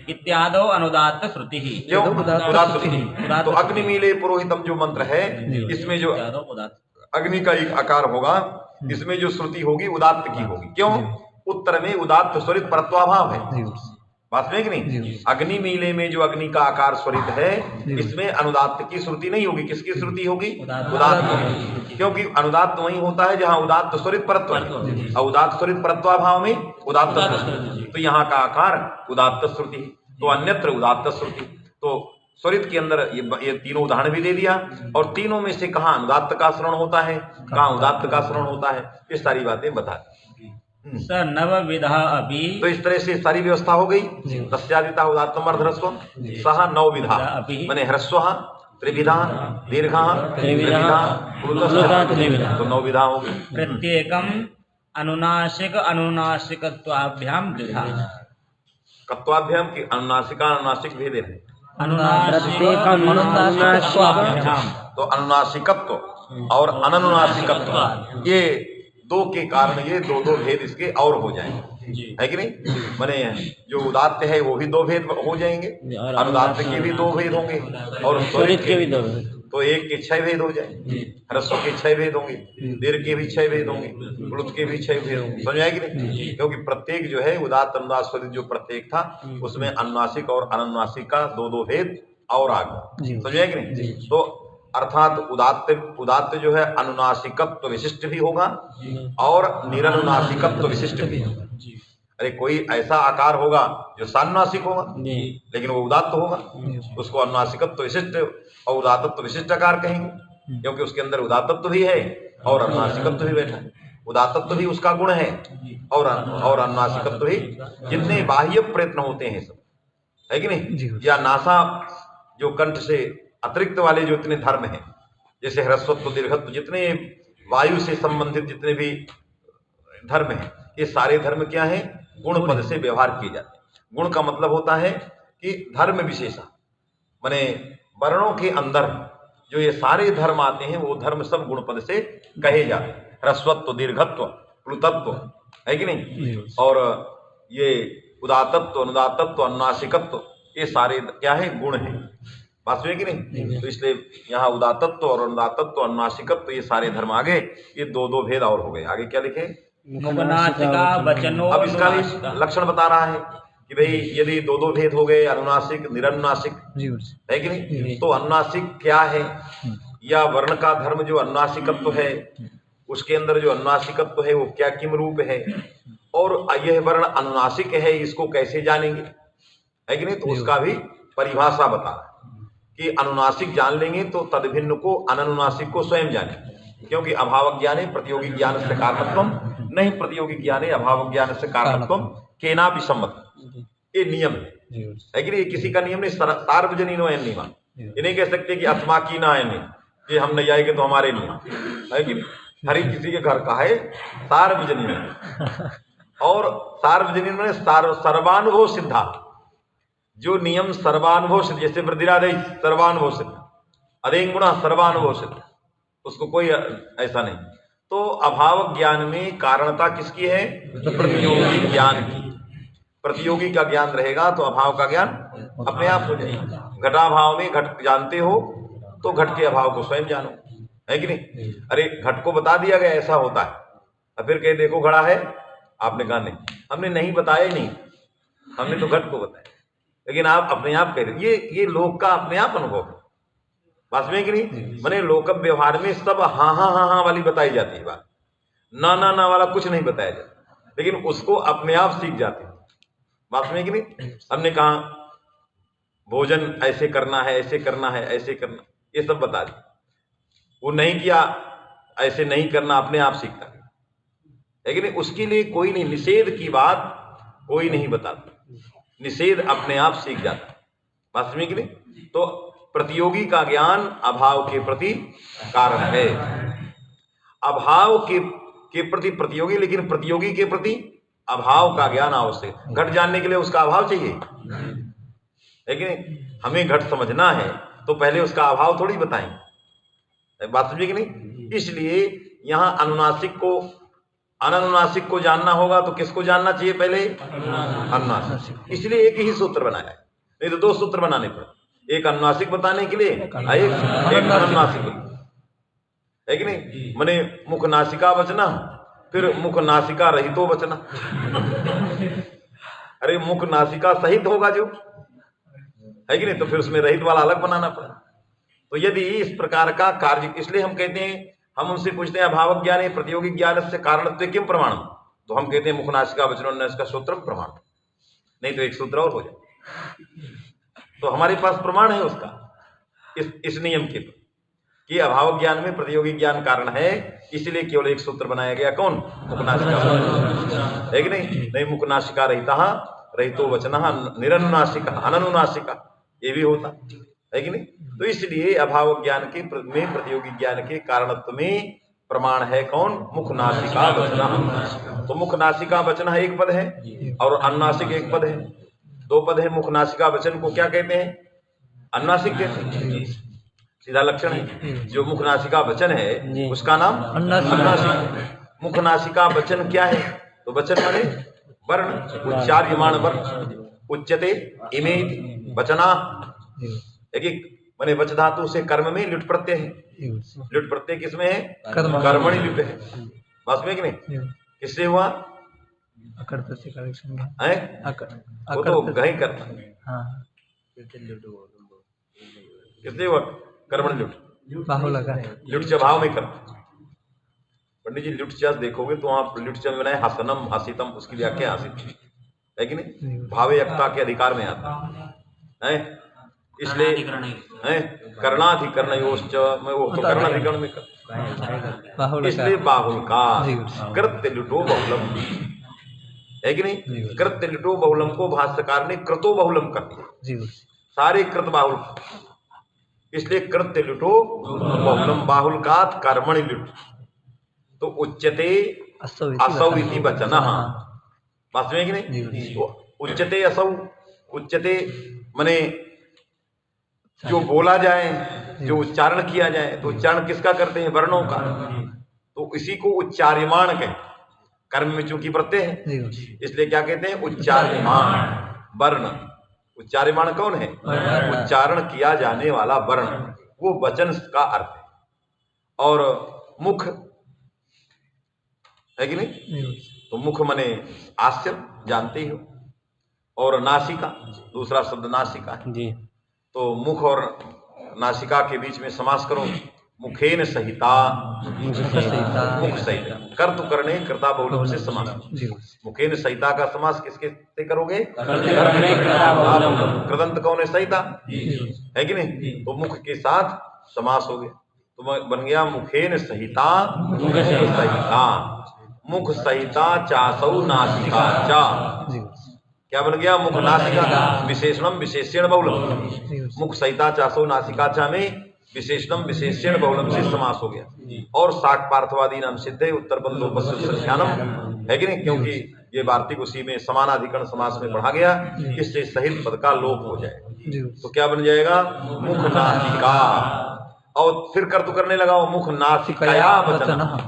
इत्यादो अनुदात्त श्रुति ही। क्यों? उदात्त श्रुति। तो अग्निमीले पुरोहितम जो मंत्र है, इसमें जो अग्नि का एक आकार होगा, इसमें जो श्रुति होगी उदात्त की होगी। क्यों? उत्तर में उदात्त स्वरित परत्वाभाव है, बात में कि नहीं? अग्नि मीले में जो अग्नि का आकार स्वरित है, इसमें अनुदात्त की श्रुति नहीं होगी। किसकी श्रुति होगी? उदात्त, क्योंकि अनुदात्त वही होता है जहां उदात्त स्वरित परत्व है, और उदात्त स्वरित परत्वाभाव में उदात्त, तो यहाँ का आकार उदात्त श्रुति, तो अन्यत्र उदात्त श्रुति। तो स्वरित के अंदर ये तीनों उदाहरण भी दे दिया, और तीनों में से कहाँ अनुदात्त का श्रवण होता है, कहाँ उदात्त का श्रवण होता है, ये सारी बातें बता दी। स नवविधा अपि तो इस तरह से सारी व्यवस्था हो गई। तस्यादिता उदात्तम अर्धह्रस्व सह नवविधा माने ह्रस्व त्रिविधा दीर्घा त्रिविधा त्रिविधा, तो नवविधा हो गई। प्रत्येकम अनुनासिक अनुनासिकत्वाभ्याम द्विधा। कत्वाभ्याम की अनुनासिका अनुनासिक भेद है। तो अनुनासिकत्व और अननुनासिकत्व ये दो के कारण ये दो भेद इसके और हो जाएंगे, है कि नहीं? माने जो उदात्त है वो भी दो भेद हो जाएंगे, अनुदात्त के भी दो भेद होंगे, और स्वरित के भी दो, तो एक के 6 भेद हो जाएंगे। ह्रस्व के 6 भेद होंगे, दीर्घ के भी 6 भेद होंगे, प्लुत के भी 6 भेद होंगे। समझ आया कि नहीं? क्योंकि प्रत्येक जो है उदात्त अनुदात स्वरित जो प्रत्येक था उसमें अनुनासिक और अननुनासिक का दो भेद और आ गया। समझ आया कि नहीं? तो अर्थात उदात्त जो है अनुनासिकत्व विशिष्ट भी होगा और निरनुनासिकत्व विशिष्ट भी होगा। अरे कोई ऐसा आकार होगा जो सानुनासिक होगा लेकिन वो उदात्त होगा, उसको अनुनासिकत्व विशिष्ट और उदात्तत्व विशिष्ट आकार कहेंगे, क्योंकि उसके अंदर उदात्तत्व भी है और अनुनासिकत्व भी बैठा है। उदात्तत्व भी उसका गुण है और अनुनासिकत्व भी। जितने बाह्य प्रयत्न होते हैं सब, है कि नहीं, या नासा जो कंठ से अतिरिक्त वाले जो इतने धर्म हैं, जैसे ह्रस्वत्व दीर्घत्व, जितने वायु से संबंधित जितने भी धर्म हैं, ये सारे धर्म क्या है? गुण पद से व्यवहार किए जाते हैं। गुण का मतलब होता है कि धर्म विशेषा, माने वर्णों के अंदर जो ये सारे धर्म आते हैं वो धर्म सब गुण पद से कहे जाते हैं। ह्रस्वत्व दीर्घत्व प्लुतत्व, है कि नहीं, और ये उदात्तत्व अनुदात्तत्व अनुनासिकत्व, ये सारे क्या है? गुण है। बात है कि नहीं? तो इसलिए यहाँ उदात्तत्व और अनुदात्तत्व अनुनासिकत्व ये सारे धर्म आगे, ये दो भेद और हो गए। आगे क्या लिखे? मुखनासिका वचनो। अब इसका भी लक्षण बता रहा है कि भाई यदि दो भेद हो गए, अनुनासिक निरनुनासिक, है कि नहीं, तो अनुनासिक क्या है, या वर्ण का धर्म जो अनुनासिकत्व है उसके अंदर जो अनुनासिकत्व है वो क्या किम रूप है, और यह वर्ण अनुनासिक है इसको कैसे जानेंगे, है कि नहीं? तो उसका भी परिभाषा बता रहा है कि अनुनासिक जान लेंगे तो तदभिन्न को अननुनासिक को स्वयं जानेंगे, क्योंकि अभाव ज्ञाने प्रतियोगी ज्ञान से कारणत्वम नहीं प्रतियोगी ज्ञाने अभाव ज्ञान से कारणत्वम केना भी सम्मत। ये नियम है कि नहीं? किसी का नियम नहीं, सार्वजनीन नियम। ये नहीं कह सकते कि आत्मा की ना है, नहीं कि हम नहीं जाएंगे तो हमारे नियम, है कि नहीं? हर एक किसी के घर का है सार्वजनीन, और सार्वजनीन में सर्वानुभव सिद्धा, जो नियम सर्वानुभव सिद्ध, जैसे वृद्धिरादेश सर्वानुभव सिद्ध, अदेंग गुणा सर्वानुभव सिद्ध, उसको कोई ऐसा नहीं। तो अभाव ज्ञान में कारणता किसकी है? प्रतियोगी ज्ञान की। प्रतियोगी का ज्ञान रहेगा तो अभाव का ज्ञान अपने आप हो जाएगा। घटाभाव में घट जानते हो तो घट के अभाव को स्वयं जानो, है कि नहीं? अरे घट को बता दिया गया ऐसा होता है, और फिर कहे देखो घड़ा है, आपने कहा नहीं, हमने नहीं बताया ही नहीं, हमने तो घट को बताया, लेकिन आप अपने आप कह रहे। ये लोक का अपने आप अनुभव है, बात में कि नहीं? मैंने लोक व्यवहार में सब हाँ हाँ हाँ हाँ वाली बताई जाती है बात, ना ना ना वाला कुछ नहीं बताया जाता, लेकिन उसको अपने आप सीख जाते हैं। बात में कि नहीं? हमने कहा भोजन ऐसे करना है, ऐसे करना है, ऐसे करना, ये सब बता दिया। वो नहीं किया, ऐसे नहीं करना, अपने आप सीखता है, लेकिन उसके लिए कोई नहीं, निषेध की बात कोई नहीं बताता, निषेध अपने आप सीख जाता। बात में कि नहीं? तो प्रतियोगी का ज्ञान अभाव के प्रति कारण है, अभाव के प्रति प्रतियोगी, लेकिन प्रतियोगी के प्रति अभाव का ज्ञान आवश्यक। घट जानने के लिए उसका अभाव चाहिए, लेकिन हमें घट समझना है तो पहले उसका अभाव थोड़ी बताएंगे। बात समझे कि नहीं? इसलिए यहाँ अनुनासिक को अननुनासिक को जानना होगा तो किसको जानना चाहिए? पहले अनुनासिक। इसलिए एक ही सूत्र बनाया है, नहीं तो दो सूत्र बनाने पड़े, एक अनुनासिक बताने के लिए, एक अननुनासिक, है कि नहीं? माने मुख नासिका बचना, फिर मुख नासिका रहितो बचना। अरे मुख नासिका सहित होगा जो, है कि नहीं? तो फिर उसमें रहित वाला अलग बनाना पड़ा। तो यदि इस प्रकार का कार्य, इसलिए हम कहते हैं, हम उनसे पूछते हैं अभाव ज्ञान है प्रतियोगी ज्ञान से कारणत्व किम प्रमाण, तो हम कहते हैं मुख नासिका वचन का सूत्र प्रमाण, नहीं तो एक सूत्र और हो जाए। तो हमारे पास प्रमाण है उसका, इस नियम के कि अभाव ज्ञान में प्रतियोगी ज्ञान कारण है, इसलिए केवल एक सूत्र बनाया गया, कौन? मुखनासिका। है कि नहीं मुखनासिका रहितो वचनः निरनुनासिका अननुनासिका, ये भी होता है कि नहीं। तो इसलिए अभाव ज्ञान के में प्रतियोगी ज्ञान के कारणत्व में प्रमाण है कौन? मुखनासिका वचनः। तो मुखनासिका वचनः एक पद है और अनुनासिक एक पद है, दो पद है। मुखनासिका वचन को क्या कहते हैं? अनुनासिक कहते हैं, सीधा लक्षण है। जो मुखनासिका वचन है उसका नाम अनुनासिक। मुखनासिका वचन क्या है? तो वचन माने वर्ण, उच्चार्यमाण वर्ण। उच्यते इमे वचना, एक माने वच धातु से कर्म में लुट प्रत्यय है। लुट प्रत्यय किसमें है? कर्मणि लुट है, बस में कि नहीं? किससे हुआ? अकड़ प्रत्यय करेक्शन है, वो तो गही करता। हाँ, किससे हुआ? कर्मणि लुट, बाहु लगा लुट च भाव में कर। पंडित जी लुट च देखोगे तो आप लुट च में बनाए हसनम हसितम, उसकी व्याख्या हसित है कि नहीं? भावयक्ता के अधिकार में आता है, इसलिए है कर्णाधिकरणयोश्च में वो तो कर्णाधिकरण में कर, इसलिए बाहुल का कृत्य लुटो बहुलम है कि नहीं? कृत्य लुटो बहुलम को भाष्यकार ने कृतो बहुलम कर दिया, सारे कृत बाहुल, इसलिए कृत्य लुटो बहुलम बाहुलकात कर्मणि लुट। तो उच्यते असौ इति वचनः, बात में कि नहीं? तो उच्यते असौ, उच्यते माने जो बोला जाए, जो उच्चारण किया जाए, तो उच्चारण किसका करते हैं? वर्णों का। तो इसी को उच्चार्यमाण कहते, कर्म में चूंकि प्रत्यय है इसलिए क्या कहते हैं? उच्चार्यमाण वर्ण। उच्चार्यमाण कौन है? उच्चारण किया जाने वाला वर्ण, वो वचन का अर्थ है। और मुख है कि नहीं? तो मुख मने आश्चर्य, जानते ही हो, और नासिका, दूसरा शब्द नासिका है जी। तो मुख और नासिका के बीच में समास करो, मुखेन सहिता, मुख सहिता, कर्तु करने कर्ता बहुलम से समास। मुखेन सहिता का समास किसके से करोगे? कृदंत कौन है? सहिता है कि नहीं? तो मुख के साथ समास हो गया, तो बन गया मुखेन सहिता सहिता, मुख सहिता चासौ नासिका चा, क्या बन गया? मुख नासिका विशेषणम विशेषण बहुलम। मुख सहिता चासौ नासिका चा में विशेषणम विशेषण बहुलम से समास हो गया। और साक पार्थवादी नाम सिद्ध है उत्तर बल लोपस्यानम है कि नहीं? क्योंकि ये वार्तिक उसी में समानाधिकरण समास में पढ़ा गया, इससे सहित पद का लोप हो जाए। तो क्या बन जाएगा? मुख नासिका, और फिर कर्तु करने लगाओ, मुख नासिकया वचनः,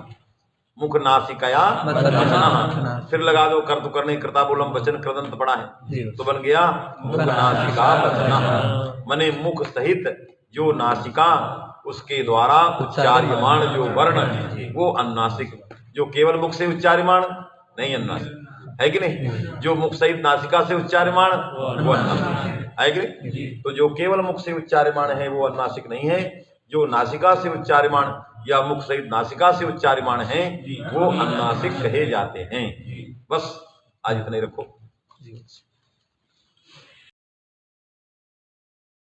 मुख नासिकया वचनः, फिर लगा दो कर्तु करने कर्ता बोलम वचन कृदंत पड़ा है, तो बन गया मुख नासिका वचनः। माने मुख सहित जो नासिका, उसके द्वारा उच्चार्यमाण जो वर्ण है वो अनुनासिक, जो केवल मुख से उच्चार्यमाण नहीं अनुनासिक है कि नहीं? जो मुख सहित नासिका से उच्चार्यमाण वो अनुनासिक है कि नहीं? तो जो केवल मुख से उच्चार्यमाण है वो अनुनासिक नहीं है, जो नासिका से उच्चार्यमाण या मुख सहित नासिका से उच्चार्यमाण है वो अनुनासिक कहे जाते हैं। बस आज इतने रखो।